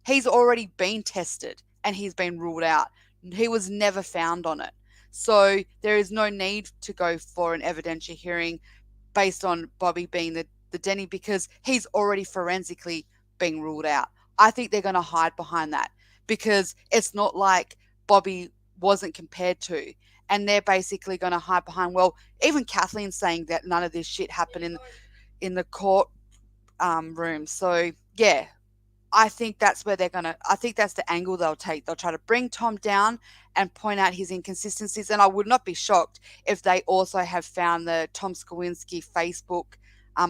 He's already been tested and he's been ruled out. He was never found on it. So there is no need to go for an evidentiary hearing based on Bobby being the Denny, because he's already forensically being ruled out. I think they're going to hide behind that, because it's not like Bobby wasn't compared to. And they're basically going to hide behind, well, even Kathleen's saying that none of this shit happened in the court room. So, yeah, I think that's where I think that's the angle they'll take. They'll try to bring Tom down and point out his inconsistencies. And I would not be shocked if they also have found the Tom Skowinski Facebook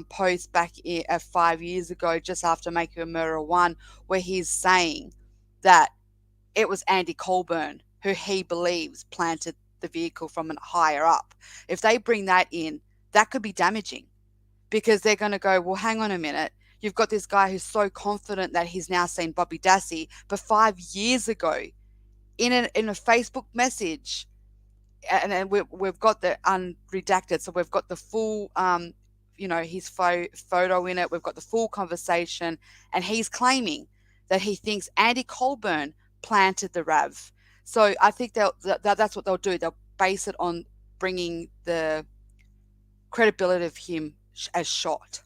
post back 5 years ago, just after Making a Murderer 1, where he's saying that it was Andy Colburn who he believes planted the vehicle from higher up. If they bring that in, that could be damaging, because they're going to go, well, hang on a minute. You've got this guy who's so confident that he's now seen Bobby Dassey, but 5 years ago, in a Facebook message, and we've got the unredacted, so we've got the full, his photo in it. We've got the full conversation, and he's claiming that he thinks Andy Colburn planted the Rav. So I think that's what they'll do. They'll base it on bringing the credibility of him as shot.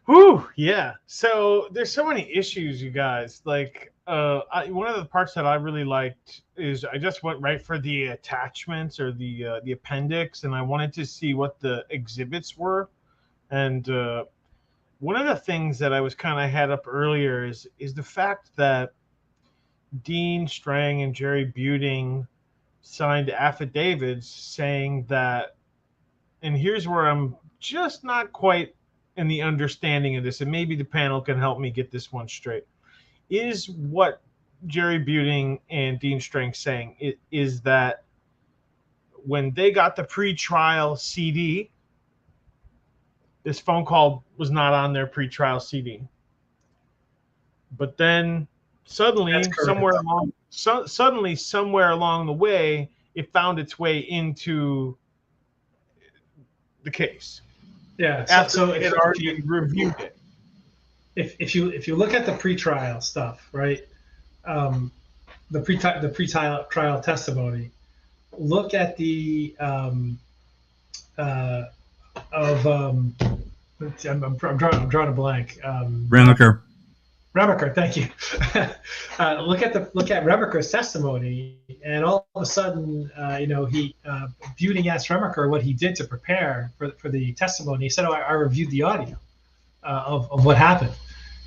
Whew, yeah. So there's so many issues, you guys. Like, one of the parts that I really liked is I just went right for the attachments or the appendix, and I wanted to see what the exhibits were. And one of the things that I was kind of had up earlier is the fact that Dean Strang and Jerry Buting signed affidavits saying that, and here's where I'm just not quite in the understanding of this, and maybe the panel can help me get this one straight. Is what Jerry Buting and Dean Strang saying is that when they got the pre-trial CD, this phone call was not on their pre-trial CD, but then suddenly somewhere along the way, it found its way into the case. Yeah. So it already reviewed it. If you look at the pretrial stuff, right? The pretrial testimony. Look at the I'm drawing a blank. Remacher, thank you. Look at Remacher's testimony, and all of a sudden, Buting asked Remacher what he did to prepare for the testimony. He said, "Oh, I reviewed the audio of what happened,"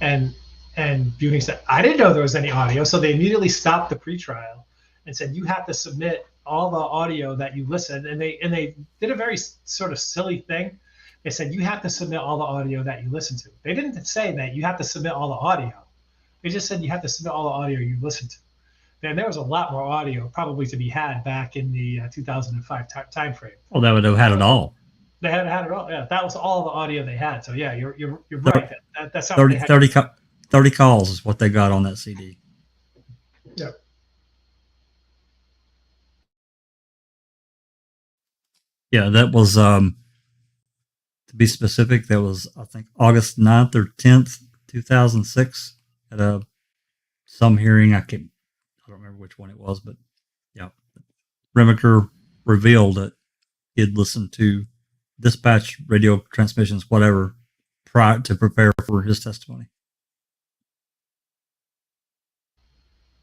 and Buting said, "I didn't know there was any audio." So they immediately stopped the pretrial and said, "You have to submit all the audio that you listened." And they did a very sort of silly thing. They said, you have to submit all the audio that you listen to. They didn't say that you have to submit all the audio. They just said you have to submit all the audio you listen to. And there was a lot more audio probably to be had back in the 2005 time frame. Well, that would have had it all. They hadn't had it all. Yeah, that was all the audio they had. So yeah, you're right. That's how 30, they had. 30 calls is what they got on that CD. Yeah. Yeah, that was to be specific, that was I think August 9th or 10th, 2006 at some hearing. I don't remember which one it was, but yeah. Remaker revealed that he had listened to dispatch radio transmissions, whatever, prior to prepare for his testimony.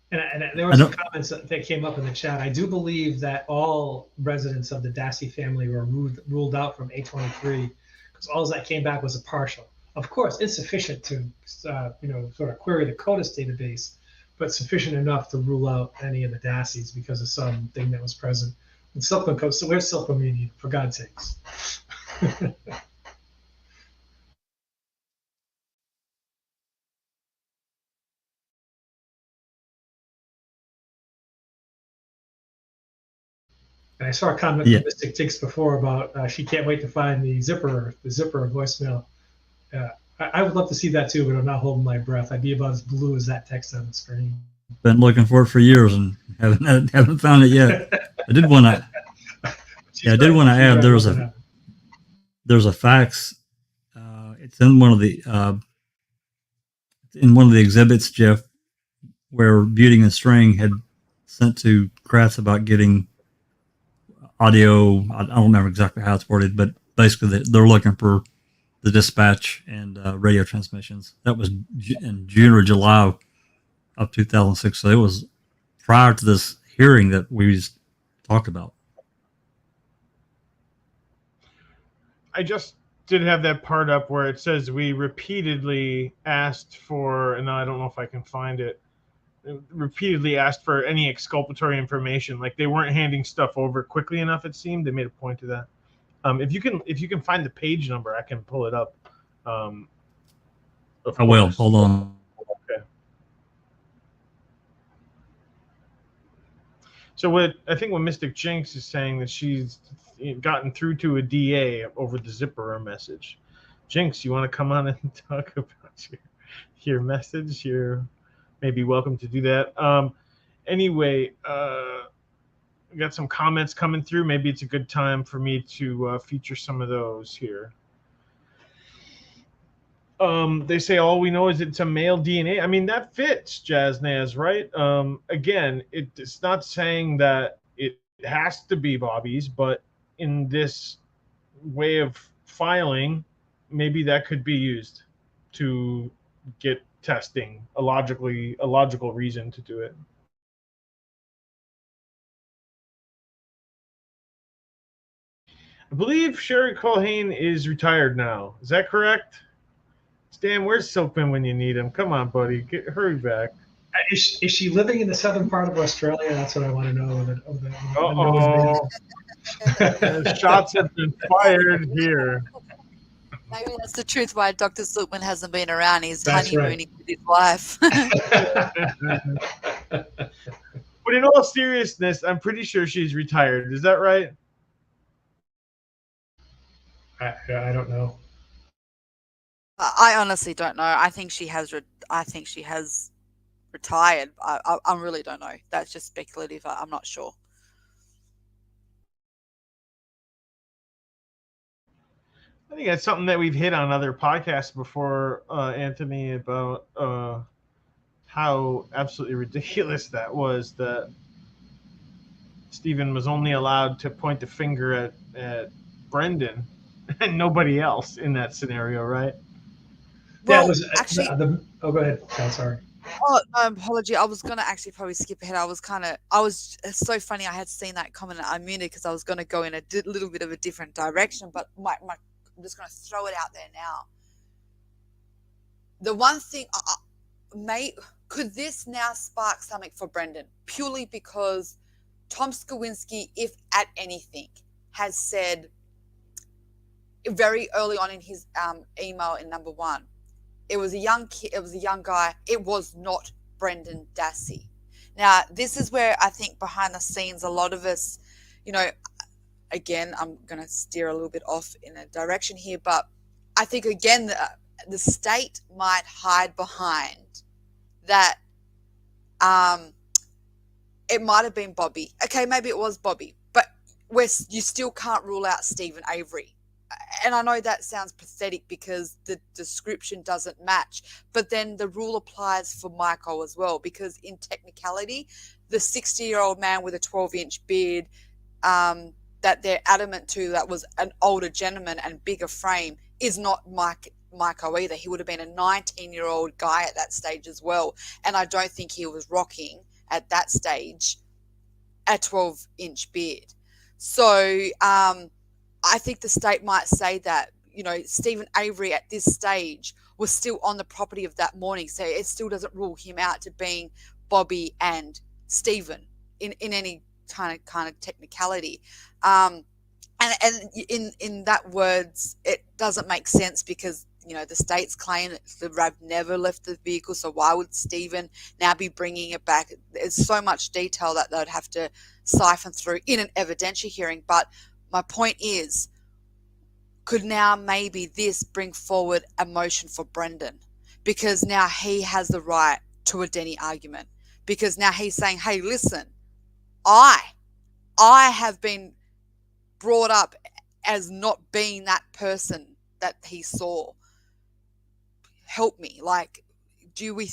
And there were some comments that came up in the chat. I do believe that all residents of the Dassey family were ruled out from A23 because all that came back was a partial. Of course, insufficient to sort of query the CODIS database, but sufficient enough to rule out any of the Dasseys because of something that was present. And Silkman Code, so where's Silkman Media, for God's sakes? And I saw a comment from Mystic Tix before about she can't wait to find the zipper voicemail. I would love to see that too, but I'm not holding my breath. I'd be about as blue as that text on the screen. Been looking for it for years and haven't found it yet. I did want to. Yeah, I did want to add there's a fax. It's in one of the exhibits, Jeff, where Buting and String had sent to Kratz about getting audio. I don't remember exactly how it's worded, but basically they're looking for the dispatch and radio transmissions. That was in June or July of 2006. So it was prior to this hearing that we just talked about. I just did have that part up where it says we repeatedly asked for, and I don't know if I can find it, repeatedly asked for any exculpatory information. Like they weren't handing stuff over quickly enough, it seemed. They made a point to that. If you can find the page number, I can pull it up. I will. Hold on. Okay. So what Mystic Jinx is saying that she's gotten through to a DA over the zipper message. Jinx, you want to come on and talk about your message? You're maybe welcome to do that. Anyway, we got some comments coming through. Maybe it's a good time for me to feature some of those here. They say all we know is it's a male DNA. I mean, that fits, Jazznaz, right? Again, it's not saying that it has to be Bobby's, but in this way of filing, maybe that could be used to get testing, a logical reason to do it. I believe Sherry Culhane is retired now. Is that correct? Stan, where's Silkman when you need him? Come on, buddy. Hurry back. Is she living in the southern part of Australia? That's what I want to know. Shots have been fired here. Maybe that's the truth why Dr. Silkman hasn't been around. He's That's honeymooning with his wife. But in all seriousness, I'm pretty sure she's retired. Is that right? I don't know. I honestly don't know. I think she has retired. I really don't know. That's just speculative. I'm not sure. I think that's something that we've hit on other podcasts before, Anthony, about how absolutely ridiculous that was, that Stephen was only allowed to point the finger at Brendan and nobody else in that scenario, right? Well, Yeah, was actually. Go ahead. I'm sorry. Oh, apology. I was gonna actually probably skip ahead. It's so funny. I had seen that comment and I muted because I was gonna go in a little bit of a different direction. But I'm just gonna throw it out there now. The one thing, could this now spark something for Brendan? Purely because Tom Skowinski, if at anything, has said very early on in his email in number 1. It was a young kid. It was a young guy. It was not Brendan Dassey. Now, this is where I think behind the scenes, a lot of us, again, I'm going to steer a little bit off in a direction here, but I think, again, the state might hide behind that it might have been Bobby. Okay, maybe it was Bobby, but you still can't rule out Stephen Avery. And I know that sounds pathetic because the description doesn't match, but then the rule applies for Michael as well, because in technicality, the 60-year-old man with a 12-inch beard that they're adamant to that was an older gentleman and bigger frame is not Michael either. He would have been a 19-year-old guy at that stage as well, and I don't think he was rocking at that stage a 12-inch beard. So I think the state might say that, you know, Stephen Avery at this stage was still on the property of that morning, so it still doesn't rule him out to being Bobby and Stephen in any kind of technicality. And in that words, it doesn't make sense because, you know, the state's claim that the RAV never left the vehicle, so why would Stephen now be bringing it back? There's so much detail that they'd have to siphon through in an evidentiary hearing. But my point is, could now maybe this bring forward a motion for Brendan? Because now he has the right to a Denny argument. Because now he's saying, hey, listen, I have been brought up as not being that person that he saw. Help me. Like, do we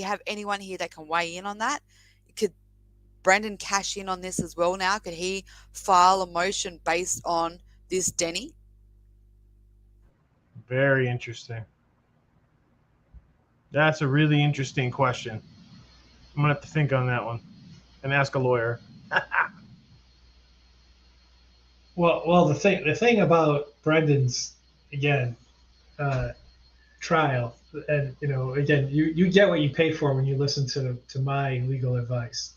have anyone here that can weigh in on that? Could Brendan cash in on this as well now? Could he file a motion based on this Denny? Very interesting. That's a really interesting question. I'm gonna have to think on that one and ask a lawyer. Well, the thing about Brendan's, again, trial, and, you know, again, you get what you pay for when you listen to my legal advice,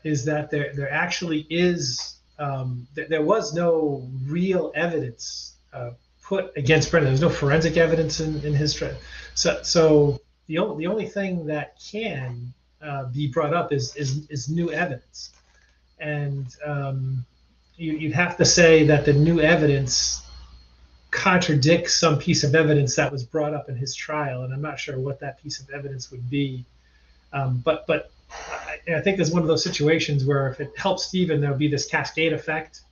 is that there actually is there was no real evidence put against Brendan. There's no forensic evidence in his trial. So the only thing that can be brought up is new evidence, and you'd have to say that the new evidence contradicts some piece of evidence that was brought up in his trial, and I'm not sure what that piece of evidence would be. But I think there's one of those situations where if it helps Stephen, there'll be this cascade effect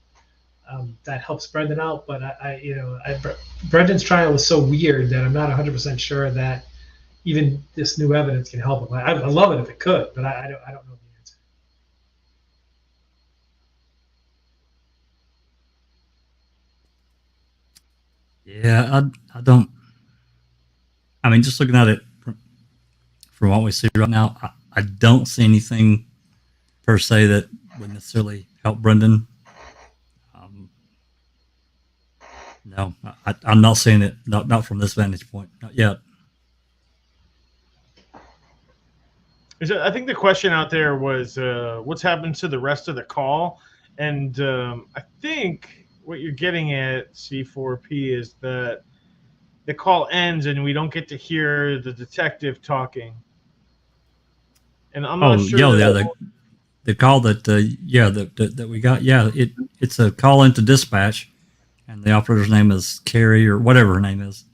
that helps Brendan out. But Brendan's trial was so weird that I'm not 100% sure that even this new evidence can help him. I love it if it could, but I don't know the answer. Yeah, I don't. I mean, just looking at it from what we see right now, I don't see anything per se that would necessarily help Brendan. No, I'm not seeing it. Not from this vantage point. Not yet. I think the question out there was what's happened to the rest of the call, and I think what you're getting at, C4P, is that the call ends and we don't get to hear the detective talking. And I'm not sure. The call that we got. Yeah, it's a call into dispatch, and the operator's name is Kellie or whatever her name is,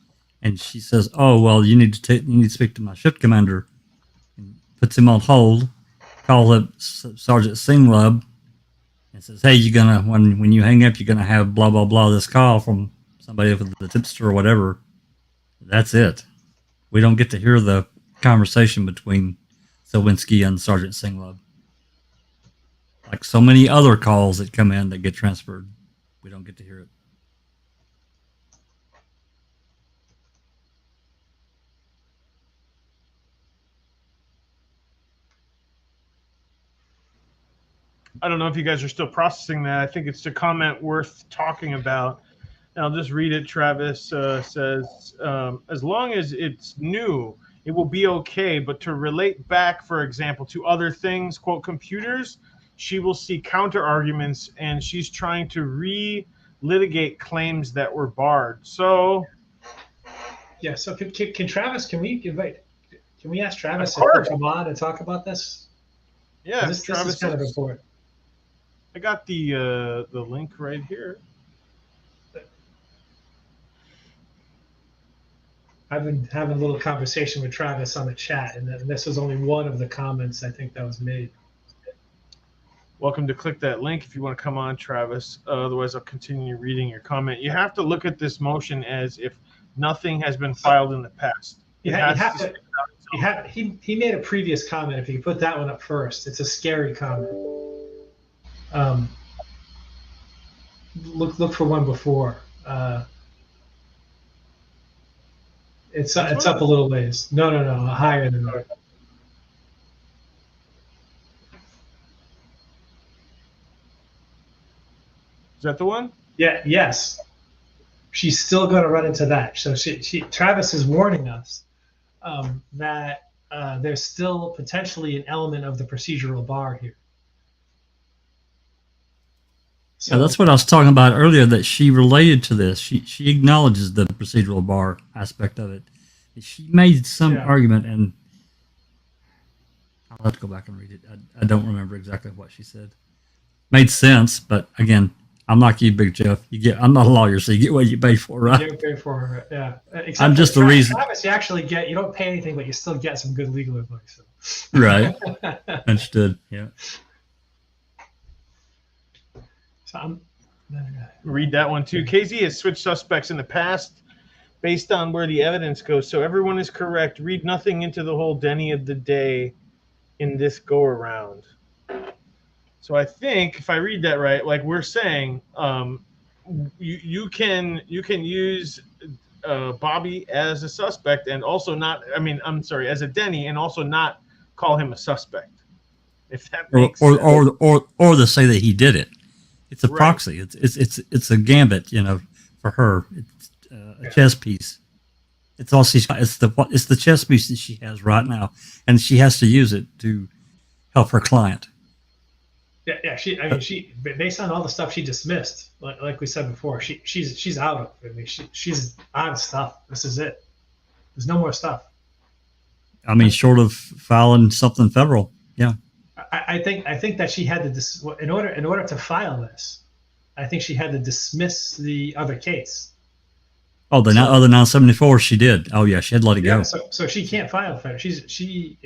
and she says, "Oh well, you need to speak to my shift commander." And puts him on hold. Calls up Sergeant Singlub and says, "Hey, you're gonna when you hang up, you're gonna have blah blah blah this call from somebody from the tipster or whatever." That's it. We don't get to hear the conversation between Sawinski and Sergeant Singlub. Like so many other calls that come in that get transferred, we don't get to hear it. I don't know if you guys are still processing that. I think it's a comment worth talking about. And I'll just read it. Travis says, as long as it's new, it will be okay. But to relate back, for example, to other things, quote, computers, she will see counter arguments, and she's trying to re-litigate claims that were barred. So, yeah. So can Travis? Can we ask Travis to come on and talk about this? Yeah, this is kind of important. I got the link right here. I've been having a little conversation with Travis on the chat, and this was only one of the comments I think that was made. Welcome to click that link if you want to come on, Travis. Otherwise, I'll continue reading your comment. You have to look at this motion as if nothing has been filed in the past. He made a previous comment. If you put that one up first, it's a scary comment. Look for one before. It's up a little ways. No, higher than that. Is that the one? Yeah. Yes. She's still going to run into that. So Travis is warning us that there's still potentially an element of the procedural bar here. So yeah, that's what I was talking about earlier, that she related to this. She acknowledges the procedural bar aspect of it. She made some argument, and I'll have to go back and read it. I don't remember exactly what she said. Made sense, but again, I'm like you, Big Jeff. I'm not a lawyer, so you get what you pay for, right? You pay for it, yeah. Except I'm just the reason. Travis, you actually you don't pay anything, but you still get some good legal advice. So. Right. Understood. Yeah. So read that one too. KZ has switched suspects in the past based on where the evidence goes. So everyone is correct. Read nothing into the whole Denny of the day in this go around. So I think if I read that right, like we're saying, you can use Bobby as a suspect and also not. As a Denny, and also not call him a suspect. If that makes sense. Or to say that he did it. It's a proxy. It's a gambit, for her. It's a chess piece. It's all it's the chess piece that she has right now, and she has to use it to help her client. Yeah. She based on all the stuff she dismissed, like we said before, she's out of. She's out of stuff. This is it. There's no more stuff. Short of filing something federal. Yeah. I think that she had to in order to file this, I think she had to dismiss the other case. Oh, the other 974 she did. Oh yeah, she had to let it go. So she can't file federal. She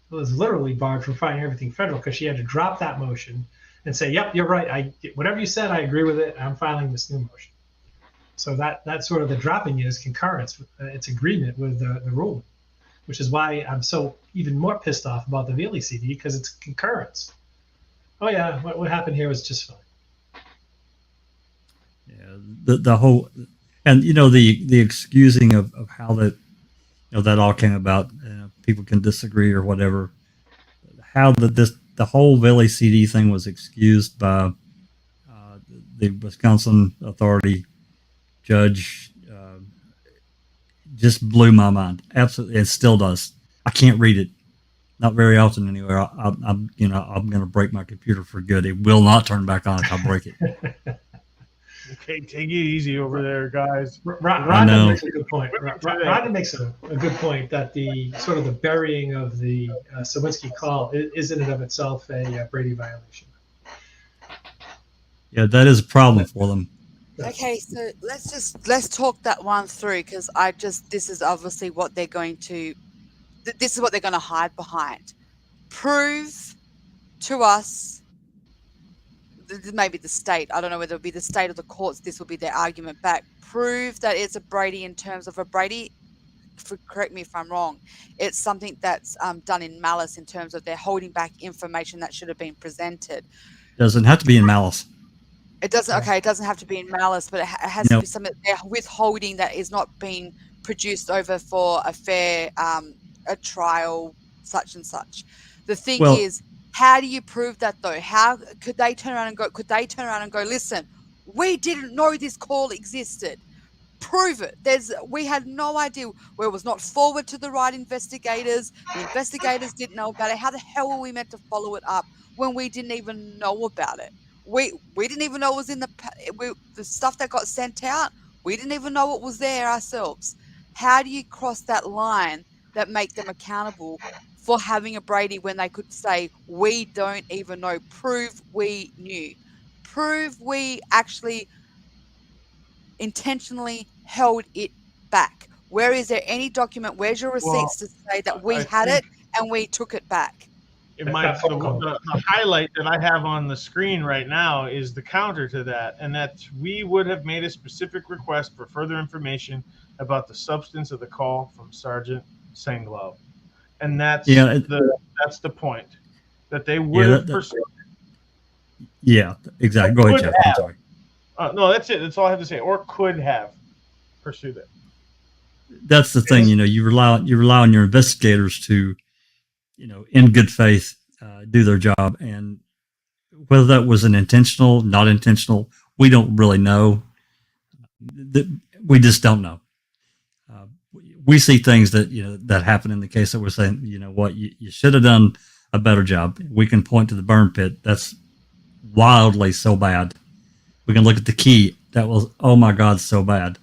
was literally barred from filing everything federal because she had to drop that motion and say, "Yep, you're right. Whatever you said, I agree with it. I'm filing this new motion." So that's sort of the dropping is concurrence. It's agreement with the rule, which is why I'm so even more pissed off about the Veely CD because it's concurrence. Oh yeah, what happened here was just fine. Yeah, the whole, and the excusing of how that that all came about. People can disagree or whatever. How the whole Veely CD thing was excused by the Wisconsin authority judge just blew my mind. Absolutely, it still does. I can't read it, not very often anyway. I'm going to break my computer for good. It will not turn back on if I break it. Okay, take it easy over there, guys. Rodney makes a good point. Rodney makes a good point that the sort of the burying of the Sawinski call is in and of itself a Brady violation. Yeah, that is a problem for them. Okay, so let's talk that one through because this is obviously what they're going to hide behind. Prove to us. Maybe the state, I don't know whether it'll be the state or the courts, this will be their argument back. Prove that it's a Brady in terms of a Brady, correct me if I'm wrong, it's something that's done in malice in terms of they're holding back information that should have been presented. Doesn't have to be in malice. It doesn't, okay, it doesn't have to be in malice, but it has to be something they're withholding that is not being produced over for a fair, a trial, such and such. The thing is, how do you prove that though? How could they turn around and go, listen, we didn't know this call existed. Prove it. We had no idea where it was not forward to the right investigators. The investigators didn't know about it. How the hell were we meant to follow it up when we didn't even know about it? We didn't even know it was in the stuff that got sent out. We didn't even know it was there ourselves. How do you cross that line that make them accountable for having a Brady when they could say, we don't even know. Prove we knew. Prove we actually intentionally held it back. Where is there any document? Where's your receipts to say that we had it and we took it back? The highlight that I have on the screen right now is the counter to that, and that we would have made a specific request for further information about the substance of the call from Sergeant Senglove, and that's the point that they would have pursued. Yeah, exactly. Go ahead, Jeff. I'm sorry. No, that's it. That's all I have to say. Or could have pursued it. That's the thing. You rely on your investigators to, in good faith, do their job, and whether that was an intentional, not intentional, we don't really know. We just don't know. We see things that that happen in the case that we're saying, you should have done a better job. We can point to the burn pit. That's wildly so bad. We can look at the key. That was, oh my God, so bad.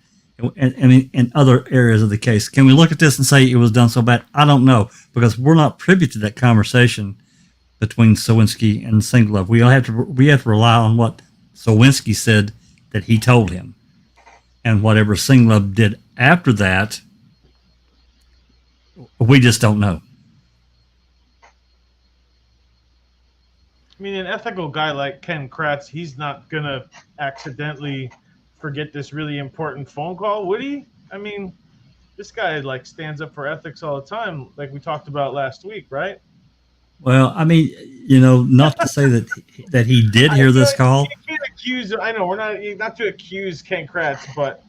And in other areas of the case, can we look at this and say it was done so bad? I don't know, because we're not privy to that conversation between Sowinski and Senglove. We have to rely on what Sowinski said that he told him, and whatever Senglove did after that, we just don't know. I mean, an ethical guy like Ken Kratz, he's not gonna accidentally forget this really important phone call, would he? I mean, this guy stands up for ethics all the time, like we talked about last week, right? Well, I mean, not to say that he did hear this call. You can't accuse. I know we're not to accuse Ken Kratz, but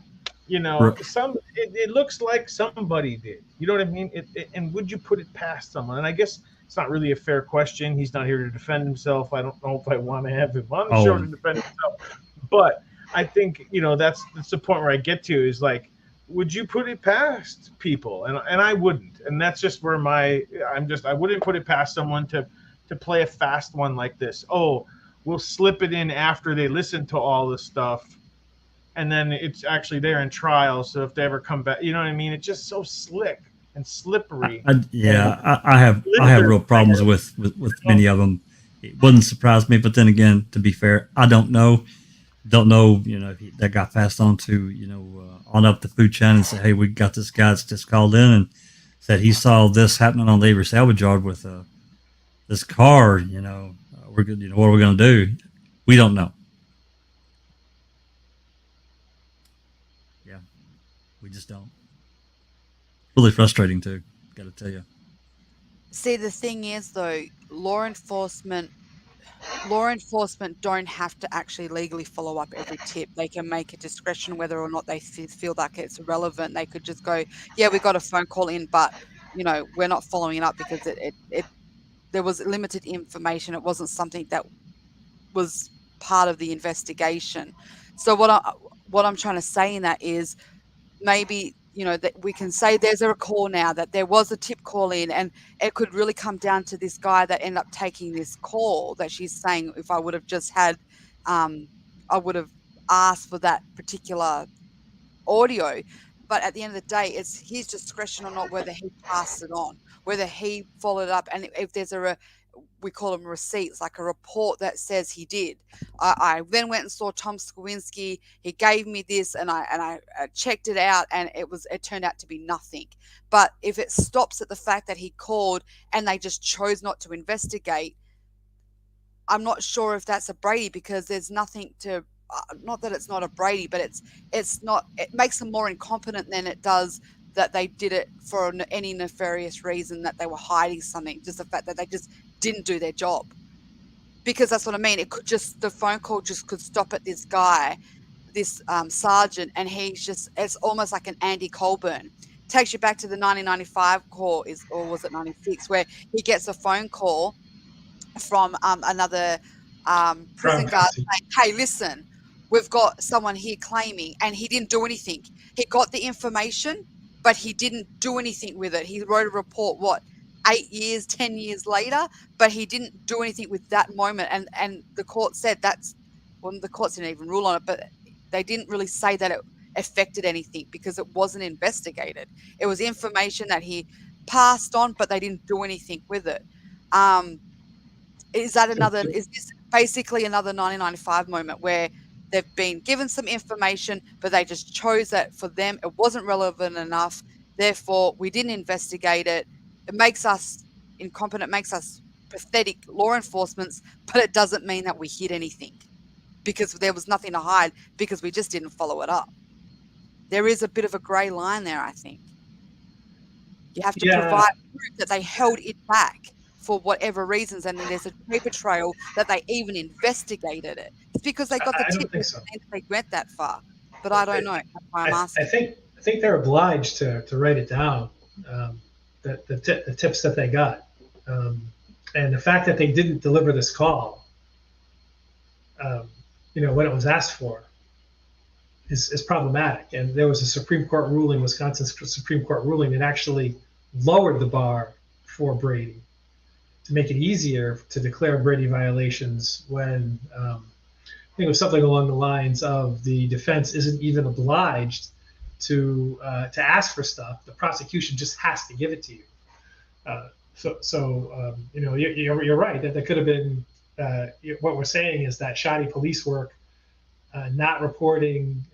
it looks like somebody did. You know what I mean? And would you put it past someone? And I guess it's not really a fair question. He's not here to defend himself. I don't know if I want to have him on the show to defend himself, but I think that's the point where I get to is would you put it past people? And I wouldn't. And that's just where I wouldn't put it past someone to play a fast one like this. Oh, we'll slip it in after they listen to all this stuff, and then it's actually there in trial. So if they ever come back, you know what I mean? It's just so slick and slippery. I have real problems with many of them. It wouldn't surprise me, but then again, to be fair, I don't know. That got passed on to, on up the food chain and said, hey, we got this guy that's just called in and said he saw this happening on the Avery salvage yard with this car, we're good. What are we going to do? We don't know. Yeah, we just don't. Really frustrating too, got to tell you. See, the thing is though, law enforcement don't have to actually legally follow up every tip. They can make a discretion whether or not they feel like it's relevant. They could just go, yeah, we got a phone call in, but we're not following it up because there was limited information. It wasn't something that was part of the investigation. So what I'm trying to say in that is maybe that we can say there's a call now, that there was a tip call in, and it could really come down to this guy that ended up taking this call, that she's saying, if I would have just had, I would have asked for that particular audio. But at the end of the day, it's his discretion or not whether he passed it on, whether he followed up. And if there's we call them receipts, like a report that says he did. I then went and saw Tom Skowinski. He gave me this, and I checked it out, and it turned out to be nothing. But if it stops at the fact that he called and they just chose not to investigate, I'm not sure if that's a Brady, because there's nothing to. Not that it's not a Brady, but it's not. It makes them more incompetent than it does that they did it for any nefarious reason, that they were hiding something. Just the fact that they just didn't do their job, because that's what I mean. The phone call just could stop at this guy, this sergeant, and it's almost like an Andy Colburn. Takes you back to the 1995 call, or was it 96, where he gets a phone call from another prison guard saying, hey, listen, we've got someone here claiming, and he didn't do anything. He got the information, but he didn't do anything with it. He wrote a report, 8 years, 10 years later, but he didn't do anything with that moment. And the court said the courts didn't even rule on it, but they didn't really say that it affected anything because it wasn't investigated. It was information that he passed on, but they didn't do anything with it. Is this basically another 1995 moment where they've been given some information, but they just chose that for them it wasn't relevant enough, therefore we didn't investigate it. It makes us incompetent, makes us pathetic law enforcement, but it doesn't mean that we hid anything because there was nothing to hide because we just didn't follow it up. There is a bit of a grey line there, I think. You have to provide proof that they held it back for whatever reasons, and then there's a paper trail that they even investigated it. It's because they got the I tip don't think so. and they went that far. But I don't know. That's why I'm asking. I think they're obliged to write it down, the tips that they got, and the fact that they didn't deliver this call, when it was asked for, is problematic. And there was a Supreme Court ruling, Wisconsin Supreme Court ruling, that actually lowered the bar for Brady to make it easier to declare Brady violations when I think it was something along the lines of the defense isn't even obliged to ask for stuff. The prosecution just has to give it to you. You're right that there could have been. What we're saying is that shoddy police work, not reporting,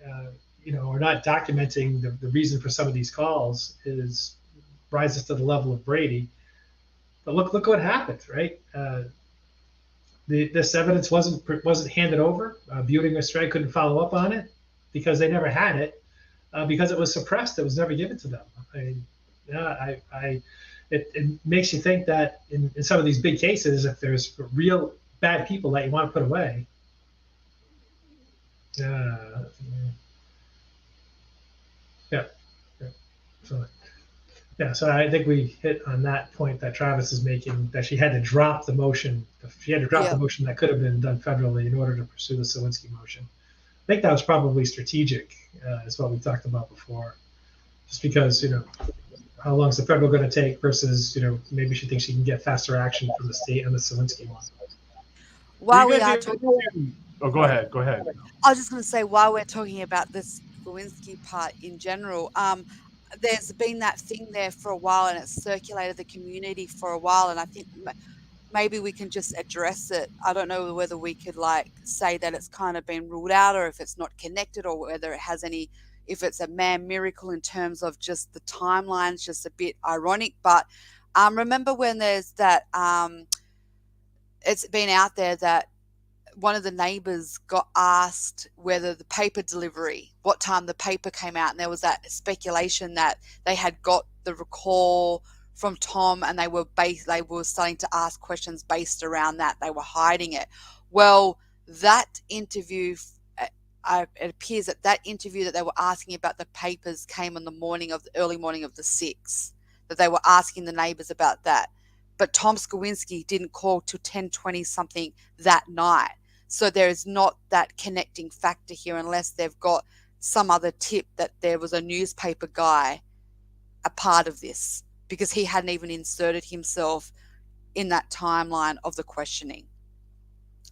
or not documenting the reason for some of these calls rises to the level of Brady. But look what happened, right? This evidence wasn't handed over. Buting or Stray couldn't follow up on it because they never had it, because it was suppressed. It was never given to them. It makes you think that in some of these big cases, if there's real bad people that you want to put away, So I think we hit on that point that Travis is making, that she had to drop the motion. She had to drop the motion that could have been done federally in order to pursue the Sawinski motion. I think that was probably strategic, is what we talked about before. Just because, how long is the federal going to take versus, maybe she thinks she can get faster action from the state on the Sawinski one. While we are talking, go ahead. I was just going to say, while we're talking about this Lewinsky part in general, there's been that thing there for a while, and it's circulated the community for a while, and I think maybe we can just address it. I don't know whether we could say that it's kind of been ruled out, or if it's not connected, or whether it has any, if it's a man miracle in terms of just the timeline's just a bit ironic. But remember when there's that, it's been out there that one of the neighbors got asked whether the paper delivery, what time the paper came out, and there was that speculation that they had got the recall from Tom, and they were starting to ask questions based around that. They were hiding it. Well, that interview, it appears that interview that they were asking about the papers came on the early morning of the 6th, that they were asking the neighbors about that. But Tom Skowinski didn't call till 10:20 something that night. So there is not that connecting factor here unless they've got some other tip that there was a newspaper guy a part of this, because he hadn't even inserted himself in that timeline of the questioning.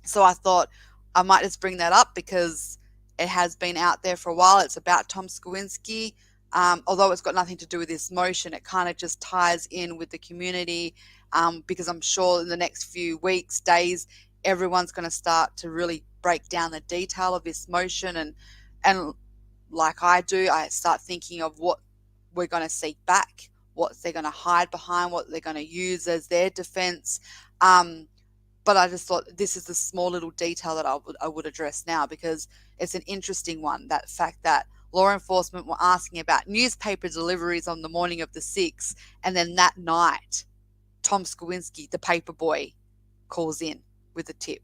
So I thought I might just bring that up because it has been out there for a while. It's about Tom Skowinski. Although it's got nothing to do with this motion, it kind of just ties in with the community, because I'm sure in the next few weeks, days, everyone's going to start to really break down the detail of this motion, and like I do, I start thinking of what we're going to see back, what they're going to hide behind, what they're going to use as their defense. But I just thought this is the small little detail that I would address now, because it's an interesting one, that fact that law enforcement were asking about newspaper deliveries on the morning of the 6th, and then that night, Tom Skowinski, the paper boy, calls in with a tip.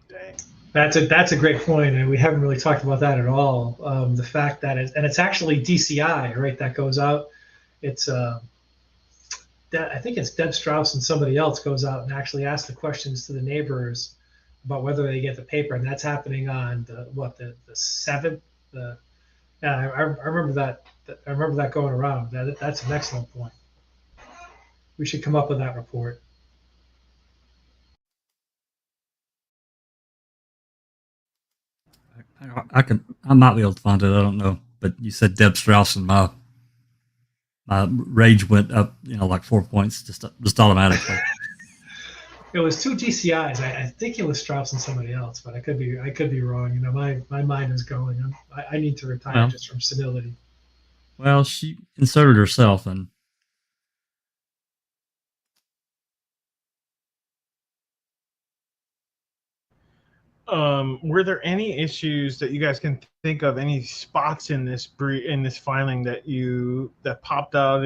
Dang. That's a great point, and we haven't really talked about that at all. The fact that it's actually DCI, right? That goes out. It's I think it's Deb Strauss and somebody else goes out and actually asks the questions to the neighbors about whether they get the paper, and that's happening on the 7th. I remember that. I remember that going around. That's an excellent point. We should come up with that report. I might be able to find it. I don't know. but you said Deb Strauss, and my rage went up, like 4 points, just automatically. It was 2 DCIs. I think it was Strauss and somebody else, but I could be wrong. My mind is going. I need to retire just from senility. Well, she inserted herself, and were there any issues that you guys can think of, any spots in this filing that popped out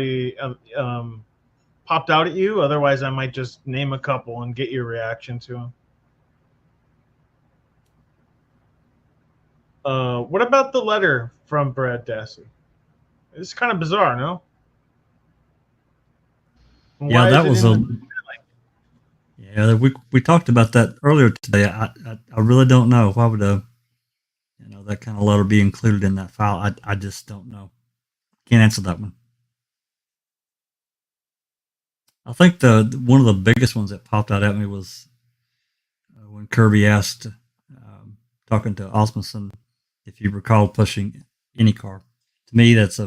at you? Otherwise, I might just name a couple and get your reaction to them. What about the letter from Brad Dassey? It's kind of bizarre, no? Yeah, that was yeah, we talked about that earlier today. I really don't know. Why would that kind of letter be included in that file? I just don't know. Can't answer that one. I think one of the biggest ones that popped out at me was when Kirby asked, talking to Osmundson, if you recall pushing any car. To me, that's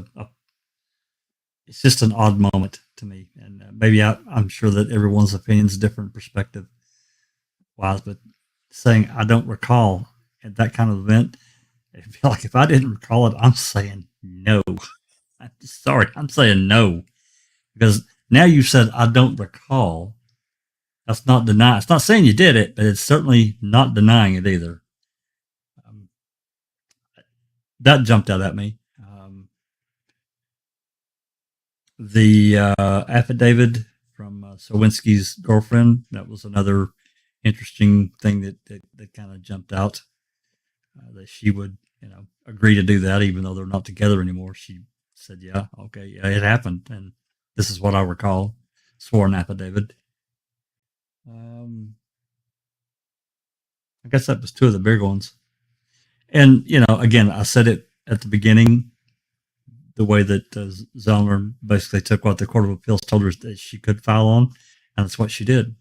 it's just an odd moment to me, and maybe I'm sure that everyone's opinion is different, perspective wise. But saying I don't recall at that kind of event, I feel like if I didn't recall it, I'm saying no. I'm sorry, I'm saying no, because now you said I don't recall. That's not denying. It's not saying you did it, but it's certainly not denying it either. That jumped out at me. The affidavit from Sowinski's girlfriend, that was another interesting thing that kind of jumped out, that she would agree to do that even though they're not together anymore. She said, yeah, okay, yeah, it happened, and this is what I recall. Sworn affidavit. I guess that was two of the big ones. And again, I said it at the beginning, the way that Zellner basically took what the Court of Appeals told her that she could file on, and that's what she did.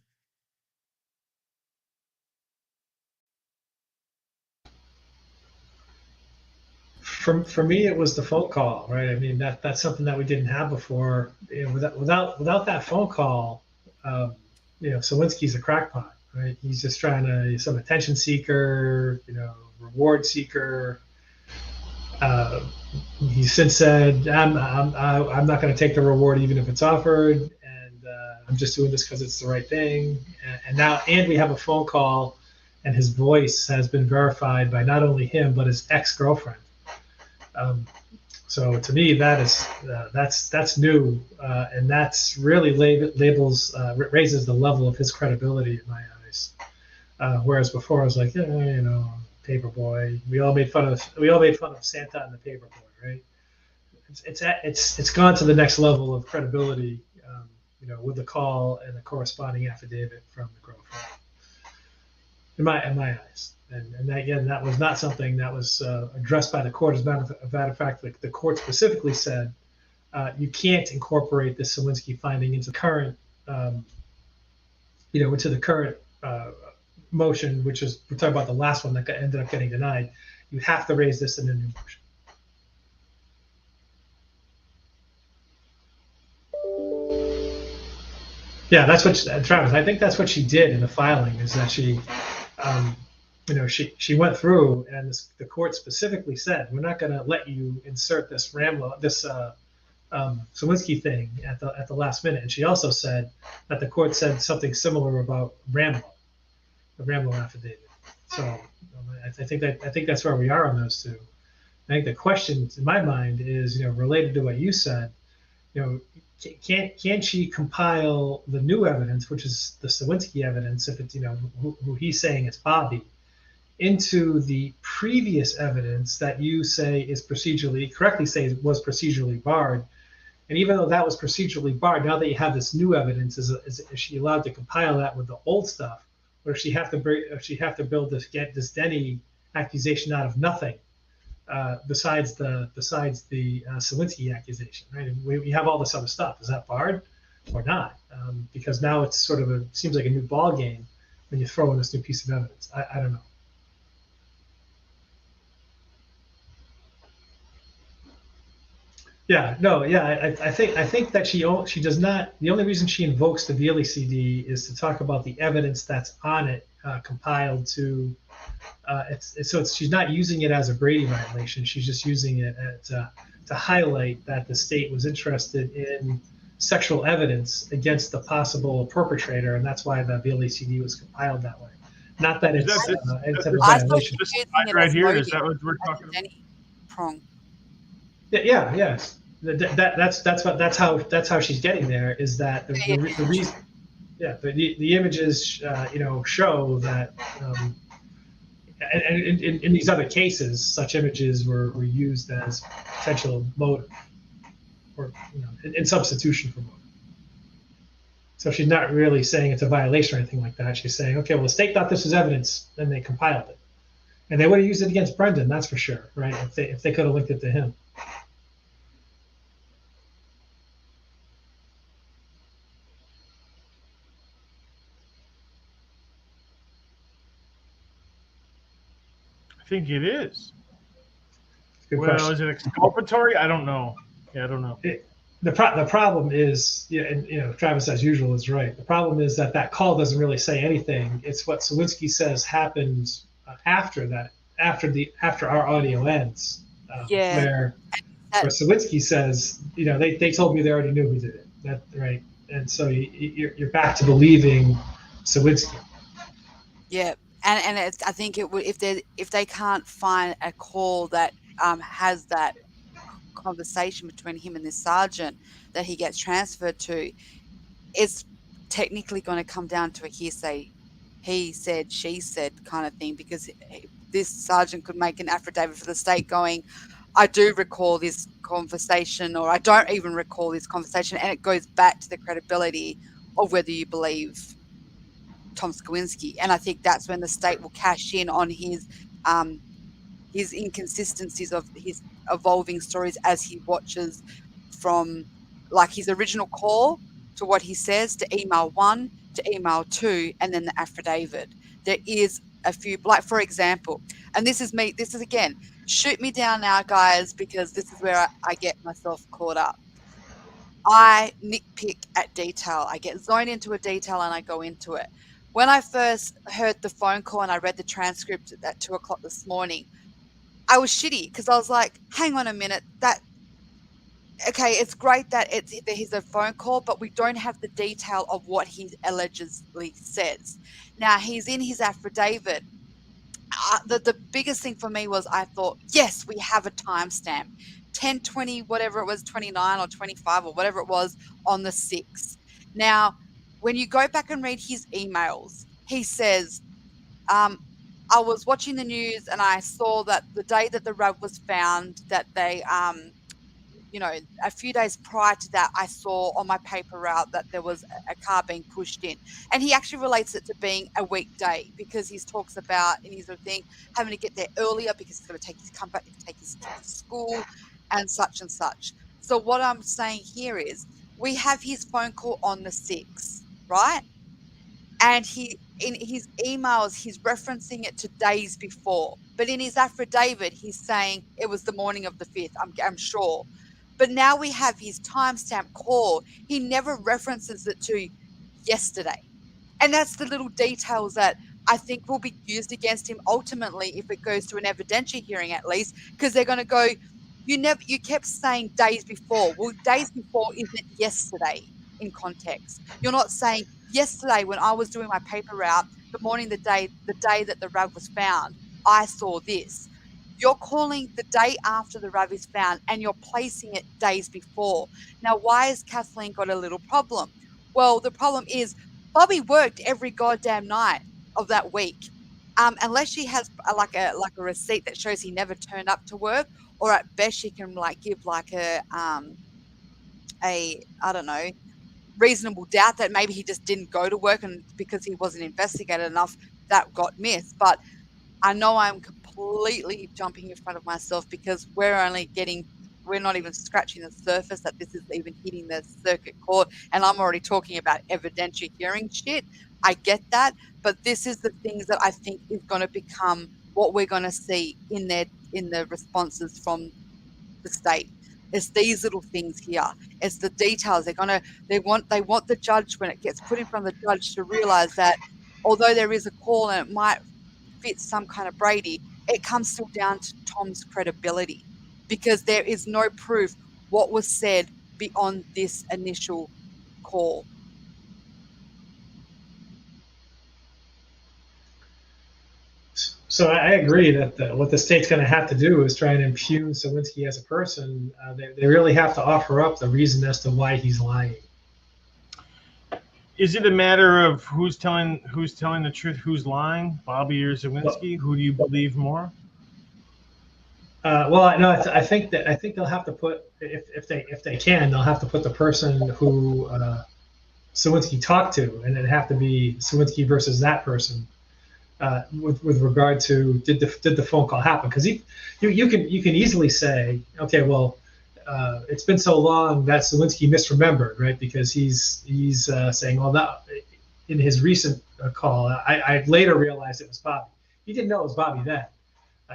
For me, it was the phone call, right? I mean, that's something that we didn't have before. Without that phone call, Sowinski's a crackpot, right? He's just trying to some attention seeker, reward seeker. He since said, I'm not going to take the reward even if it's offered, and I'm just doing this because it's the right thing. And we have a phone call, and his voice has been verified by not only him but his ex-girlfriend. So to me, that's new, and that's really raises the level of his credibility in my eyes. Whereas before I was like, Paperboy. We all made fun of Santa and the Paperboy, right? It's gone to the next level of credibility, with the call and the corresponding affidavit from the girlfriend. In my eyes. And again, that was not something that was addressed by the court. As a matter of fact, the court specifically said you can't incorporate the Sowinski finding into the current, motion, which is, we're talking about the last one that ended up getting denied. You have to raise this in a new motion. Yeah, that's what Travis. I think that's what she did in the filing. Is that she. She went through, and the court specifically said, we're not going to let you insert this Sowinski thing at the last minute. And she also said that the court said something similar about the Rambo affidavit. So I think that's where we are on those two. I think the question in my mind is, related to what you said, can she compile the new evidence, which is the Sowinski evidence, if it's, who he's saying it's Bobby, into the previous evidence that you say was procedurally barred. And even though that was procedurally barred, now that you have this new evidence, is she allowed to compile that with the old stuff, or does she have to get this Denny accusation out of nothing, besides the Sowinski accusation, right? We have all this other stuff. Is that barred or not? Because now it's sort of seems like a new ball game when you throw in this new piece of evidence. I don't know. Yeah, no, yeah, I think that she does not. The only reason she invokes the VLCD is to talk about the evidence that's on it, compiled to. She's not using it as a Brady violation. She's just using it to highlight that the state was interested in sexual evidence against the possible perpetrator, and that's why the VLCD was compiled that way. Not that Is it's that this? any That type this, of I thought violation. this she was slide using it right as here? motive. Is that what we're That's talking the about? Jenny prong. Yeah, yes. That's how she's getting there. Is that the reason? Yeah, the images show that, and in these other cases, such images were used as potential motive, or in substitution for motive. So she's not really saying it's a violation or anything like that. She's saying, okay, well, the state thought this was evidence, and they compiled it, and they would have used it against Brendan, that's for sure, right? If they could have linked it to him. I think it is. Good Well, question. is it exculpatory? I don't know. Yeah, I don't know. The problem is, and Travis, as usual, is right. The problem is that call doesn't really say anything. It's what Sawinski says happened after that, after our audio ends, Yeah. where Sawinski says, they told me they already knew who did it. That right, and so you're back to believing Sawinski. Yeah, and I think it would, if they can't find a call that has that conversation between him and this sergeant that he gets transferred to, it's technically going to come down to a hearsay, he said, she said kind of thing, because this sergeant could make an affidavit for the state going, I do recall this conversation, or I don't even recall this conversation, and it goes back to the credibility of whether you believe Tom Skowinski. And I think that's when the state will cash in on his inconsistencies of his evolving stories as he watches from like his original call to what he says to email 1 to email 2 and then the affidavit. There is a few, like for example, and this is again, shoot me down now, guys, because this is where I get myself caught up. I nitpick at detail. I get zoned into a detail and I go into it. When I first heard the phone call and I read the transcript at 2 o'clock this morning, I was shitty because I was like, hang on a minute, okay, it's great that he's a phone call, but we don't have the detail of what he allegedly says. Now, he's in his affidavit. The biggest thing for me was I thought, yes, we have a timestamp, 10/20, whatever it was, 29 or 25 or whatever it was on the 6th. Now, when you go back and read his emails, he says, I was watching the news and I saw that the day that the rug was found, that they, a few days prior to that, I saw on my paper route that there was a car being pushed in. And he actually relates it to being a weekday because he talks about in his thing having to get there earlier because he's got to take his kids to school and such and such. So what I'm saying here is we have his phone call on the 6th, right? And in his emails, he's referencing it to days before. But in his affidavit, he's saying it was the morning of the 5th, I'm sure. But now we have his timestamp call. He never references it to yesterday. And that's the little details that I think will be used against him ultimately if it goes to an evidentiary hearing at least, because they're going to go, you kept saying days before. Well, days before isn't yesterday in context. You're not saying yesterday when I was doing my paper route, the day that the rug was found, I saw this. You're calling the day after the rug is found and you're placing it days before. Now, why has Kathleen got a little problem? Well, the problem is Bobby worked every goddamn night of that week. Unless she has like a receipt that shows he never turned up to work, or at best she can give a I don't know, reasonable doubt that maybe he just didn't go to work and because he wasn't investigated enough that got missed. But I know I'm completely jumping in front of myself because we're not even scratching the surface that this is even hitting the circuit court, and I'm already talking about evidentiary hearing shit. I get that, but this is the things that I think is going to become what we're going to see in the responses from the state. It's these little things here. It's the details. They want the judge, when it gets put in front of the judge, to realize that although there is a call and it might fit some kind of Brady, it comes still down to Tom's credibility, because there is no proof what was said beyond this initial call. So I agree that what the state's going to have to do is try and impugn Sawinski as a person. They really have to offer up the reason as to why he's lying. Is it a matter of who's telling the truth, who's lying, Bobby or Sawinski? Who do you believe more? Well, no, I think they'll have to put, if they can, they'll have to put the person who Sawinski talked to, and it'd have to be Sawinski versus that person. With regard to did the phone call happen? Because you can easily say, okay, well, it's been so long that Sawinski misremembered, right? Because he's saying, well, that in his recent call, I later realized it was Bobby. He didn't know it was Bobby then.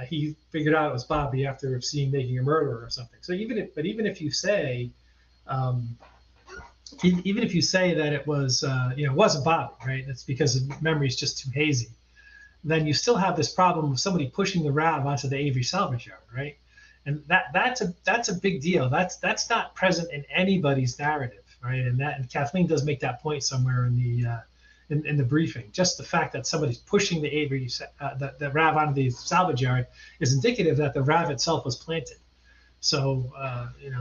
He figured out it was Bobby after seeing Making a Murderer or something. So even if you say, even if you say that it was it wasn't Bobby, right? It's because the memory's just too hazy. Then you still have this problem of somebody pushing the RAV onto the Avery salvage yard, right? And that's a big deal. That's not present in anybody's narrative, right? And Kathleen does make that point somewhere in the briefing. Just the fact that somebody's pushing the Avery the RAV onto the salvage yard is indicative that the RAV itself was planted. So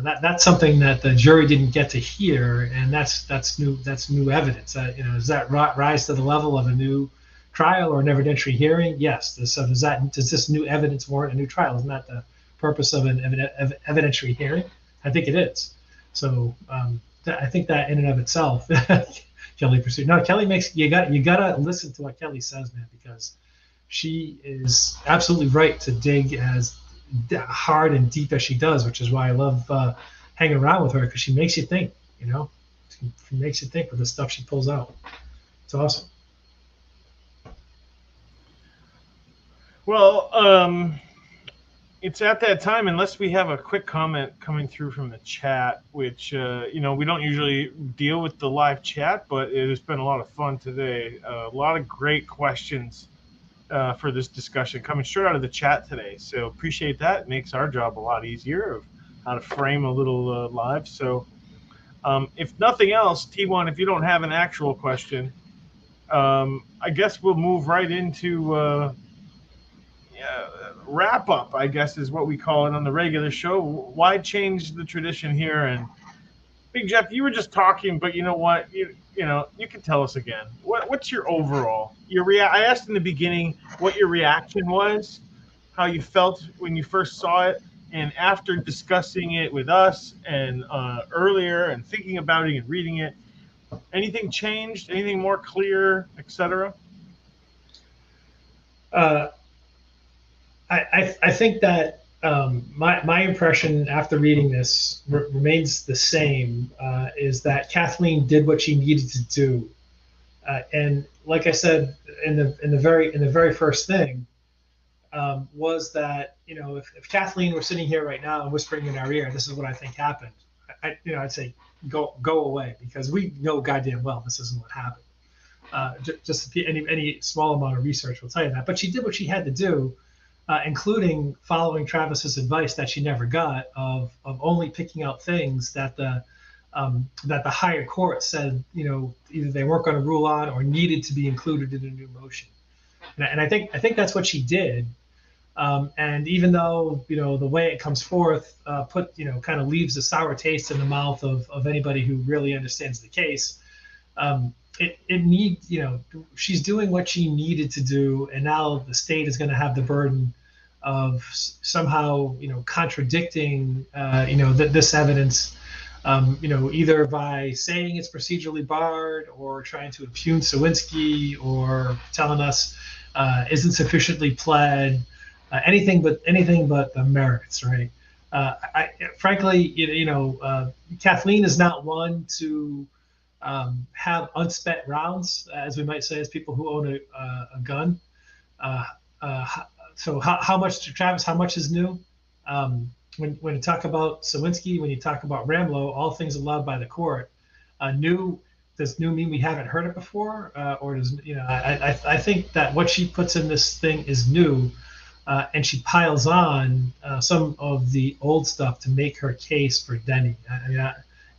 that's something that the jury didn't get to hear, and that's new evidence. Does that rise to the level of a new trial or an evidentiary hearing? Yes. So does this new evidence warrant a new trial? Isn't that the purpose of an evidentiary hearing? I think it is. So I think that in and of itself, Kellie pursued. No, Kellie makes you gotta listen to what Kellie says, man, because she is absolutely right to dig as hard and deep as she does, which is why I love hanging around with her, because she makes you think. She makes you think with the stuff she pulls out. It's awesome. Well, it's at that time, unless we have a quick comment coming through from the chat, which, we don't usually deal with the live chat, but it has been a lot of fun today. A lot of great questions for this discussion coming straight out of the chat today. So appreciate that. It makes our job a lot easier of how to frame a little live. So if nothing else, T1, if you don't have an actual question, I guess we'll move right into wrap up, I guess is what we call it on the regular show. Why change the tradition here? And Big Jeff, you were just talking, but you know what? You can tell us again. What's your overall? I asked in the beginning what your reaction was, how you felt when you first saw it, and after discussing it with us and earlier and thinking about it and reading it, anything changed? Anything more clear, etc.? I think that my impression after reading this remains the same. Is that Kathleen did what she needed to do, and like I said in the very first thing, was that if Kathleen were sitting here right now and whispering in our ear, "This is what I think happened," I'd say go away, because we know goddamn well this isn't what happened. Just any small amount of research will tell you that. But she did what she had to do. Including following Travis's advice that she never got of only picking out things that the higher court said either they weren't going to rule on or needed to be included in a new motion. And I think that's what she did. And even though the way it comes forth kind of leaves a sour taste in the mouth of anybody who really understands the case. She's doing what she needed to do, and now the state is going to have the burden of somehow contradicting this evidence, either by saying it's procedurally barred or trying to impugn Sawinski or telling us isn't sufficiently pled, anything but the merits, right? Frankly, Kathleen is not one to have unspent rounds, as we might say, as people who own a gun. So how much, Travis, how much is new? when you talk about Sawinski, when you talk about Ramlo, all things allowed by the court. Does new mean we haven't heard it before, or does I think that what she puts in this thing is new, and she piles on some of the old stuff to make her case for Denny.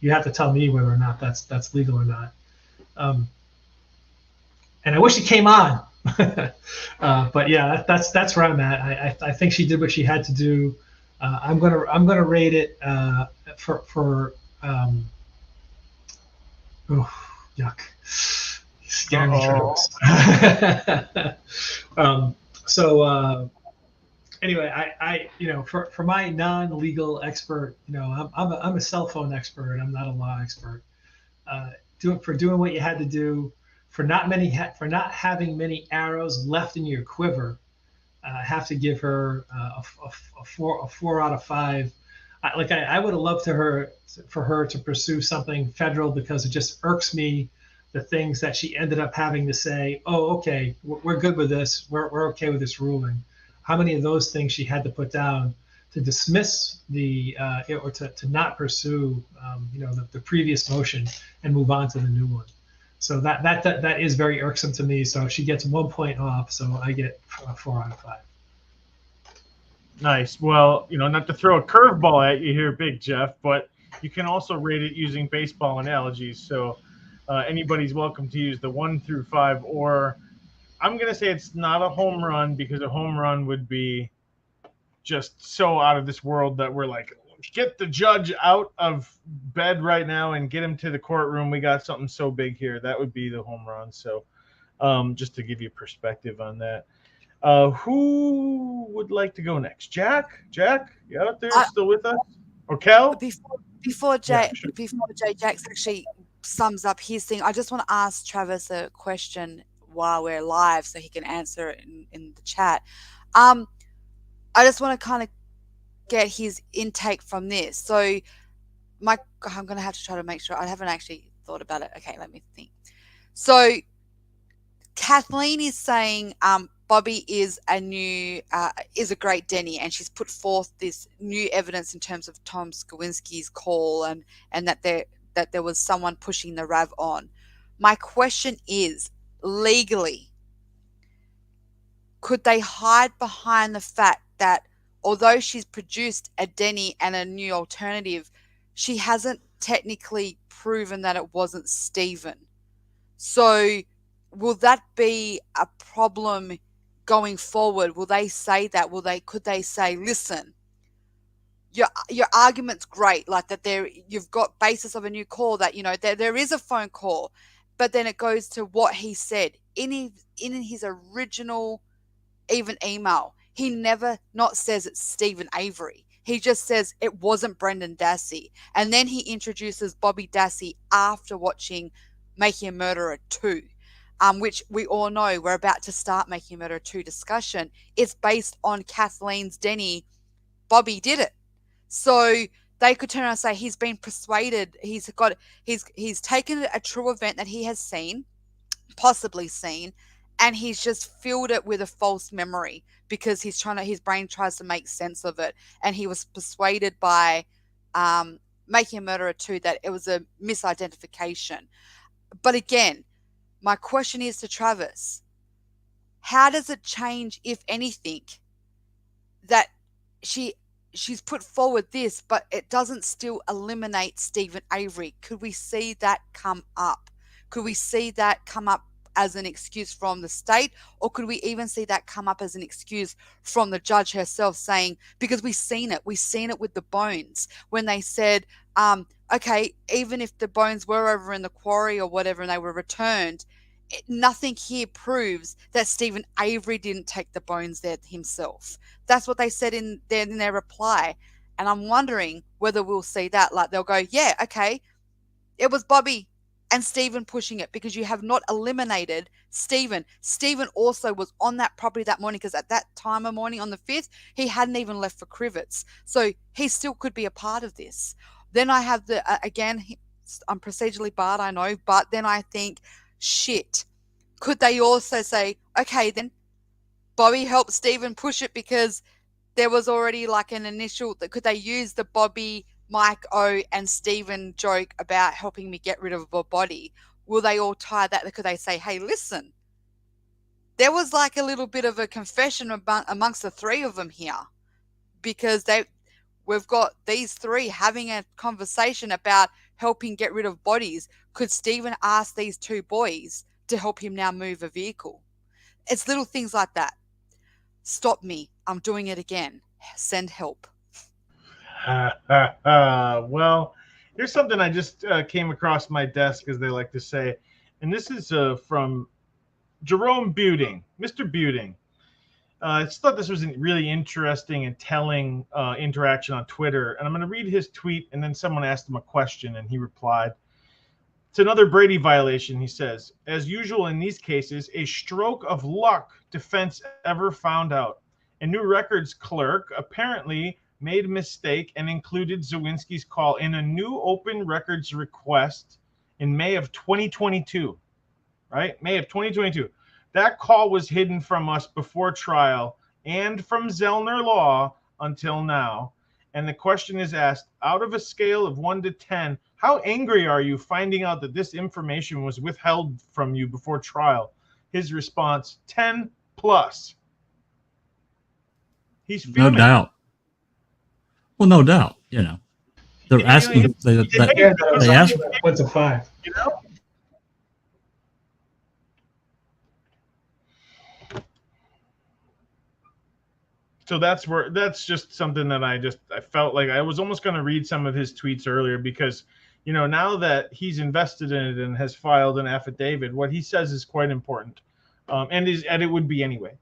You have to tell me whether or not that's legal or not. And I wish it came on, but yeah, that's where I'm at. I think she did what she had to do. I'm gonna rate it for yuck, scaring me, Travis. Anyway, I for my non-legal expert, I'm a cell phone expert. I'm not a law expert. Doing what you had to do, for not having many arrows left in your quiver. I have to give her a 4 out of 5. I would have loved for her to pursue something federal, because it just irks me, the things that she ended up having to say. Oh, okay, we're good with this. We're okay with this ruling. How many of those things she had to put down to dismiss or to not pursue the previous motion and move on to the new one. So that is very irksome to me. So she gets 1 point off. So I get 4 out of 5. Nice. Well, not to throw a curveball at you here, Big Jeff, but you can also rate it using baseball analogies. So anybody's welcome to use the 1 through 5, or I'm going to say it's not a home run, because a home run would be just so out of this world that we're like, get the judge out of bed right now and get him to the courtroom. We got something so big here. That would be the home run. So just to give you perspective on that. Who would like to go next? Jack, you out there still with us? Or Kel? Before Jay Jacks actually sums up his thing, I just want to ask Travis a question while we're live so he can answer it in the chat. I just want to kind of get his intake from this. So I'm going to have to try to make sure. I haven't actually thought about it. Okay, let me think. So Kathleen is saying Bobby is a great Denny, and she's put forth this new evidence in terms of Tom Skowinski's call and that there was someone pushing the RAV on. My question is, legally, could they hide behind the fact that although she's produced a Denny and a new alternative, she hasn't technically proven that it wasn't Stephen? So will that be a problem going forward? Will they say that? Could they say, listen, your argument's great, like that you've got basis of a new call, that there is a phone call, but then it goes to what he said in his original even email. He never not says it's Stephen Avery. He just says it wasn't Brendan Dassey. And then he introduces Bobby Dassey after watching Making a Murderer 2, which we all know we're about to start Making a Murderer 2 discussion. It's based on Kathleen's Denny. Bobby did it. So they could turn around and say he's been persuaded. He's taken a true event that he has seen, possibly seen, and he's just filled it with a false memory because his brain tries to make sense of it. And he was persuaded by Making a Murderer 2 that it was a misidentification. But again, my question is to Travis, how does it change, if anything, that she's put forward this, but it doesn't still eliminate Stephen Avery? Could we see that come up? Could we see that come up as an excuse from the state, or could we even see that come up as an excuse from the judge herself, saying, because we've seen it with the bones, when they said, okay, even if the bones were over in the quarry or whatever and they were returned, nothing here proves that Stephen Avery didn't take the bones there himself. That's what they said in their reply. And I'm wondering whether we'll see that. Like, they'll go, yeah, okay, it was Bobby and Stephen pushing it, because you have not eliminated Stephen. Stephen also was on that property that morning, because at that time of morning on the 5th, he hadn't even left for Crivets. So he still could be a part of this. Then I have again, I'm procedurally barred, I know, but then I think, shit, could they also say, okay, then Bobby helped Stephen push it because there was already like an initial, could they use the Bobby, Mike O and Stephen joke about helping me get rid of a body? Will they all tie that? Could they say, hey, listen, there was like a little bit of a confession amongst the three of them here, because we've got these three having a conversation about helping get rid of bodies. Could Stephen ask these two boys to help him now move a vehicle? It's little things like that. Stop me. I'm doing it again. Send help. Well, here's something I just came across my desk, as they like to say. And this is from Jerome Buting, Mr. Buting. I just thought this was a really interesting and telling interaction on Twitter. And I'm going to read his tweet, and then someone asked him a question, and he replied. It's another Brady violation, he says. As usual in these cases, a stroke of luck defense ever found out. A new records clerk apparently made a mistake and included Zawinski's call in a new open records request in May of 2022. Right? May of 2022. That call was hidden from us before trial and from Zellner Law until now. And the question is asked, out of a scale of 1 to 10, how angry are you finding out that this information was withheld from you before trial? His response, 10 plus. He's fuming. No doubt. Well, no doubt. You know, they're asking. They asked. What's a 5? You know. So that's just something that I felt like I was almost going to read some of his tweets earlier, because, you know, now that he's invested in it and has filed an affidavit, what he says is quite important, and it would be anyway.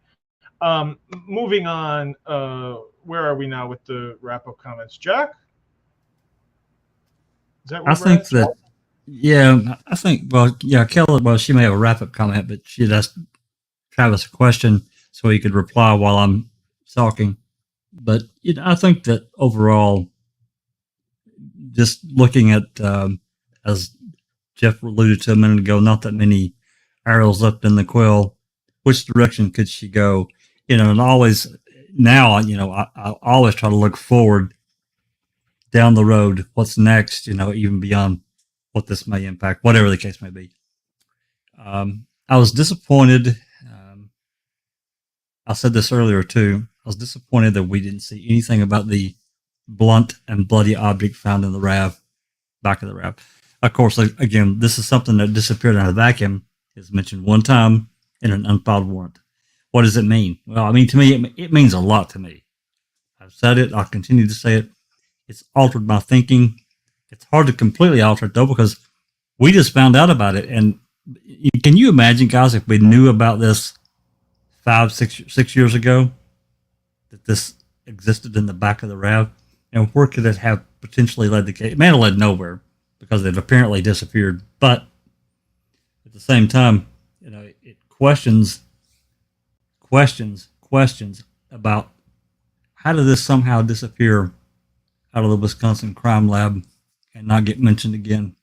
Moving on, where are we now with the wrap-up comments, Jack? Is that I think that, yeah, I think, well, yeah, Kellie, well, she may have a wrap-up comment, but she had asked Travis a question so he could reply while I'm talking. But, you know, I think that overall, just looking at, as Jeff alluded to a minute ago, not that many arrows left in the quill. Which direction could she go? You know, and always now, you know, I always try to look forward down the road. What's next? You know, even beyond what this may impact, whatever the case may be. I was disappointed. I said this earlier too. I was disappointed that we didn't see anything about the blunt and bloody object found in the RAV, back of the RAV. Of course, again, this is something that disappeared in a vacuum. It's mentioned one time in an unfiled warrant. What does it mean? Well, I mean, to me, it means a lot to me. I've said it. I'll continue to say it. It's altered my thinking. It's hard to completely alter it, though, because we just found out about it. And can you imagine, guys, if we knew about this 6 years ago, that this existed in the back of the RAV, and where could it have potentially led the case? It may have led nowhere, because it apparently disappeared. But at the same time, you know, it questions about how did this somehow disappear out of the Wisconsin crime lab and not get mentioned again.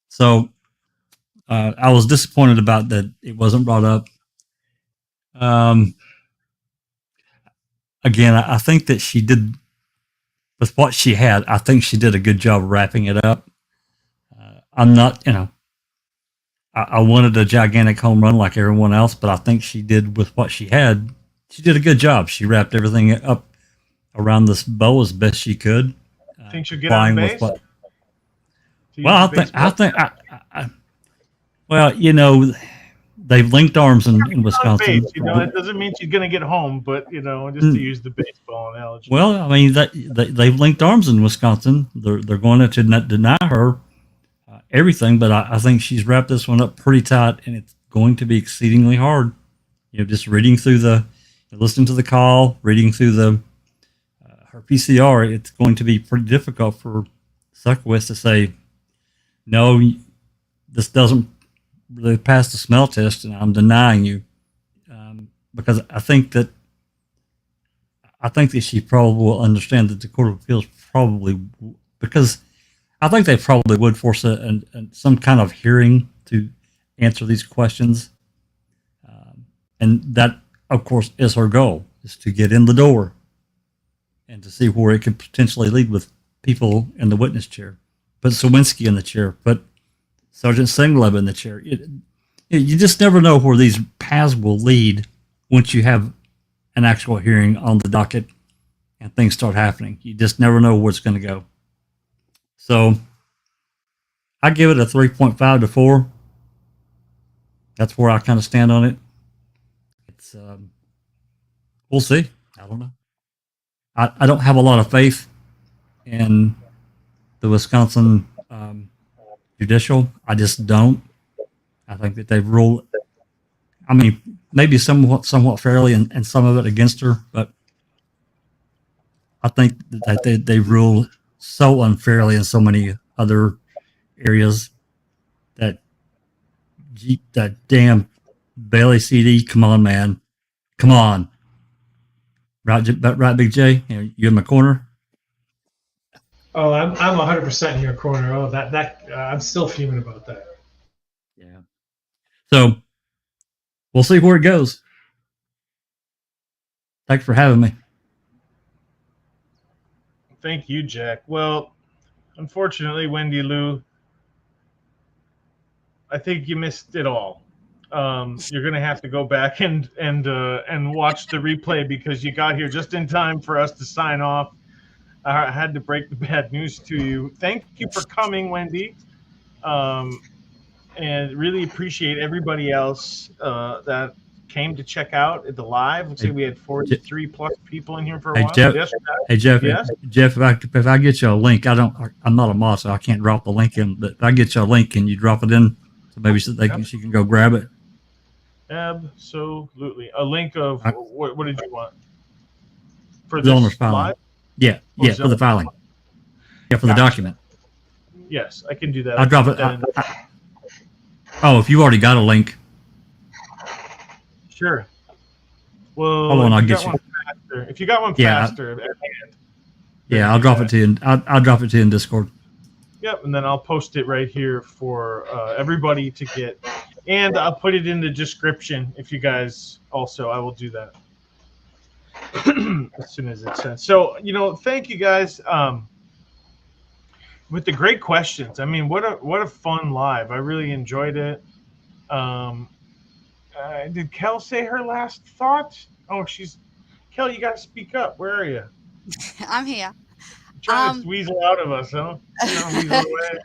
So I was disappointed about that it wasn't brought up. Again, I think that she did, with what she had, I think she did a good job wrapping it up. I'm not, you know, I wanted a gigantic home run like everyone else, but I think she did with what she had. She did a good job. She wrapped everything up around this bow as best she could. Think she'll get on base? Well, I think, well, you know, they've linked arms in Wisconsin. Base, you know, it doesn't mean she's going to get home, but, you know, just to use the baseball analogy. Well, I mean, they've linked arms in Wisconsin. They're going to not deny her everything, but I think she's wrapped this one up pretty tight, and it's going to be exceedingly hard. You know, just reading through listening to the call, reading through her PCR, it's going to be pretty difficult for Suckowitz to say, no, this doesn't really pass the smell test, and I'm denying you, because I think that she probably will understand that the Court of Appeals probably, because I think they probably would force some kind of hearing to answer these questions, and that, of course, is her goal, is to get in the door and to see where it could potentially lead with people in the witness chair. Put Sawinski in the chair. Put Sergeant Singleb in the chair. You just never know where these paths will lead once you have an actual hearing on the docket and things start happening. You just never know where it's going to go. So I give it a 3.5 to 4. That's where I kind of stand on it. It's we'll see. I don't know. I don't have a lot of faith in the Wisconsin judicial. I just don't. I think that they've ruled. I mean, maybe somewhat fairly, and some of it against her, but I think that they rule so unfairly in so many other areas that damn Bailey CD. Come on, man, come on, right, Big J. You in my corner? Oh, I'm 100% in your corner. Oh, that I'm still fuming about that. Yeah. So we'll see where it goes. Thanks for having me. Thank you, Jack. Well, unfortunately, Wendy Lou, I think you missed it all. You're gonna have to go back and watch the replay because you got here just in time for us to sign off. I had to break the bad news to you. Thank you for coming, Wendy, and really appreciate everybody else that came to check out the live. Looks like we had 43 plus people in here for a while. Jeff, yes, Jeff, yes? Jeff, if I get you a link, I'm not a mod, so I can't drop the link in. But if I get you a link, can you drop it in so maybe she can go grab it? Absolutely. A link of what did you want for Zellner's this filing? live? Yeah, for the filing. Yeah, for the document. Yes, I can do that. I'll drop it. If you already got a link. Sure. Well, hold on, I'll get you. If you got one faster at hand. Yeah, I'll drop it to you. I'll drop it to you in Discord. Yep, and then I'll post it right here for everybody to get. And I'll put it in the description if you guys also, I will do that as soon as it's sent. So, thank you guys with the great questions. I mean, what a fun live. I really enjoyed it. Did Kel say her last thought? Oh, Kellie, you got to speak up. Where are you? I'm here. You're trying to weasel out of us, huh? Weasel away.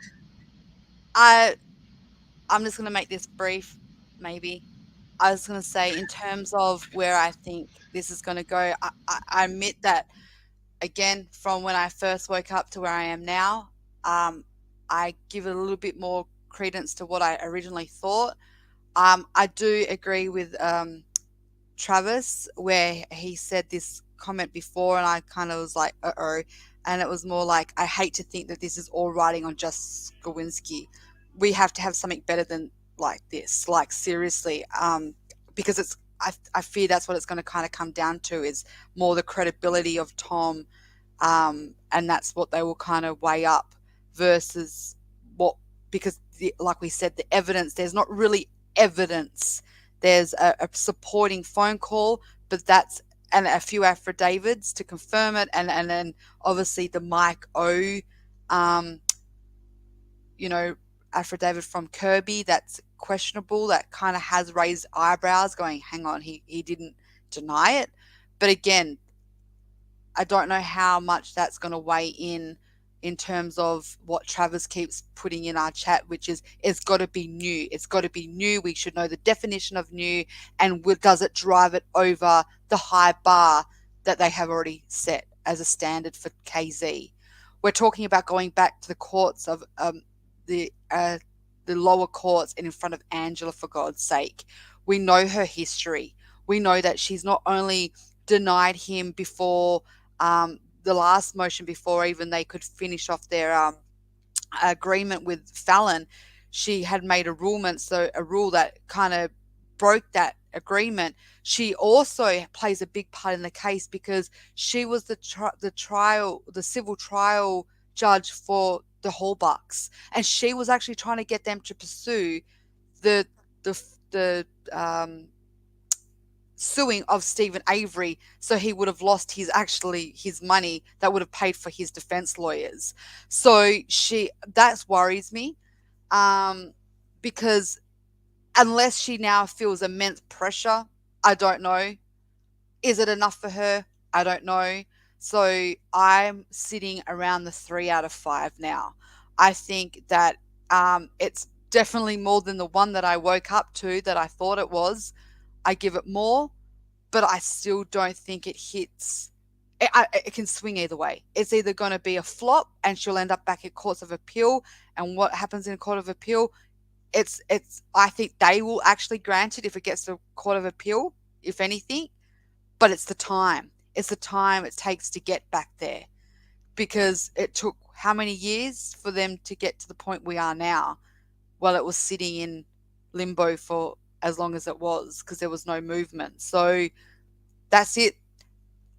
I'm just going to make this brief, maybe. I was going to say, in terms of where I think this is going to go, I admit that, again, from when I first woke up to where I am now, I give it a little bit more credence to what I originally thought. I do agree with Travis, where he said this comment before, and I kind of was like, uh-oh. And it was more like, I hate to think that this is all riding on just Skowinski. We have to have something better than like this, like seriously, because I fear that's what it's going to kind of come down to, is more the credibility of Tom, and that's what they will kind of weigh up versus because like we said, the evidence, there's not really evidence. There's a supporting phone call, but and a few affidavits to confirm it, and then obviously the Mike O, affidavit from Kirby that's questionable, that kind of has raised eyebrows, going, hang on, he didn't deny it. But again, I don't know how much that's going to weigh in terms of what Travis keeps putting in our chat, which is, it's got to be new. It's got to be new. We should know the definition of new, and does it drive it over the high bar that they have already set as a standard for KZ? We're talking about going back to the courts of the lower courts and in front of Angela, for God's sake. We know her history. We know that she's not only denied him before the last motion, before even they could finish off their agreement with Fallon, she had made a rule that kind of broke that agreement. She also plays a big part in the case because she was the civil trial judge for the Hallbucks, and she was actually trying to get them to pursue the suing of Stephen Avery, so he would have lost his money that would have paid for his defense lawyers. So that worries me, because unless she now feels immense pressure, I don't know. Is it enough for her? I don't know. So I'm sitting around the 3 out of 5 now. I think that it's definitely more than the 1 that I woke up to that I thought it was. I give it more, but I still don't think it hits. It can swing either way. It's either going to be a flop and she'll end up back at courts of appeal. And what happens in a court of appeal, I think they will actually grant it if it gets to court of appeal, if anything. But it's the time. It's the time it takes to get back there, because it took how many years for them to get to the point we are now? Well, it was sitting in limbo for as long as it was because there was no movement. So that's it.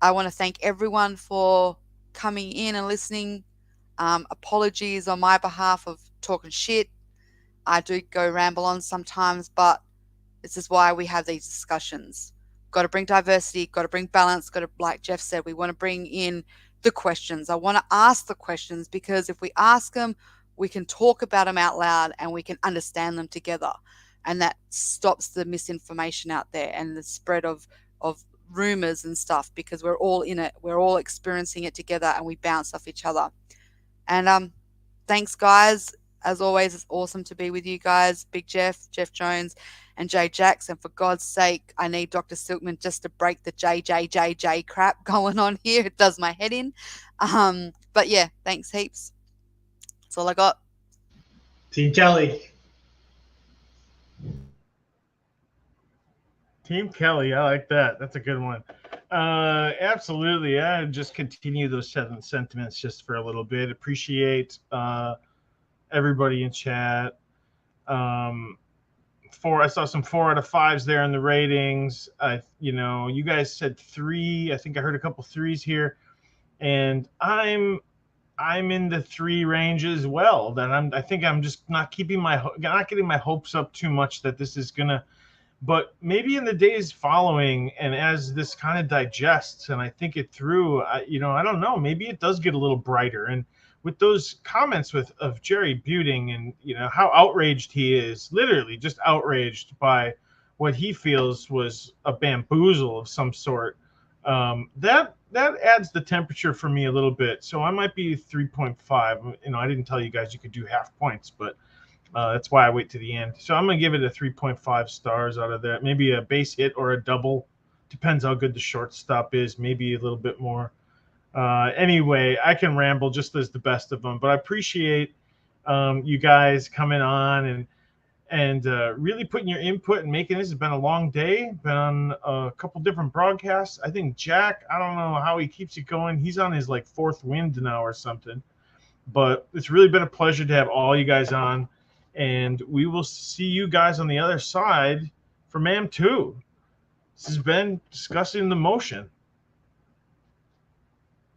I want to thank everyone for coming in and listening. Apologies on my behalf of talking shit. I do go ramble on sometimes, but this is why we have these discussions. Got to bring diversity, got to bring balance, got to, like Jeff said, we want to bring in the questions. I want to ask the questions, because if we ask them, we can talk about them out loud and we can understand them together. And that stops the misinformation out there and the spread of rumors and stuff, because we're all in it. We're all experiencing it together and we bounce off each other. And thanks, guys. As always, it's awesome to be with you guys. Big Jeff Jones, and Jay Jackson. For God's sake, I need Dr. Silkman just to break the JJJJ crap going on here. It does my head in. But yeah, thanks heaps. That's all I got. Team Kellie. Team Kellie, I like that. That's a good one. Absolutely. I just continue those sentiments just for a little bit. Appreciate everybody in chat. I saw some 4 out of 5s there in the ratings. You guys said 3. I think I heard a couple 3s here, and I'm in the 3 range as well. That I think I'm just not getting my hopes up too much that this is gonna. But maybe in the days following, and as this kind of digests and I think it through, I don't know. Maybe it does get a little brighter. And with those comments of Jerry Buting, and how outraged he is, literally just outraged by what he feels was a bamboozle of some sort, that adds the temperature for me a little bit. So I might be 3.5. I didn't tell you guys you could do half points, but that's why I wait to the end. So I'm going to give it a 3.5 stars out of that. Maybe a base hit or a double. Depends how good the shortstop is. Maybe a little bit more. Anyway, I can ramble just as the best of them. But I appreciate you guys coming on and really putting your input and making this. It's been a long day. Been on a couple different broadcasts. I think Jack, I don't know how he keeps it going. He's on his 4th wind now or something. But it's really been a pleasure to have all you guys on. And we will see you guys on the other side for MAM 2. This has been Discussing the Motion.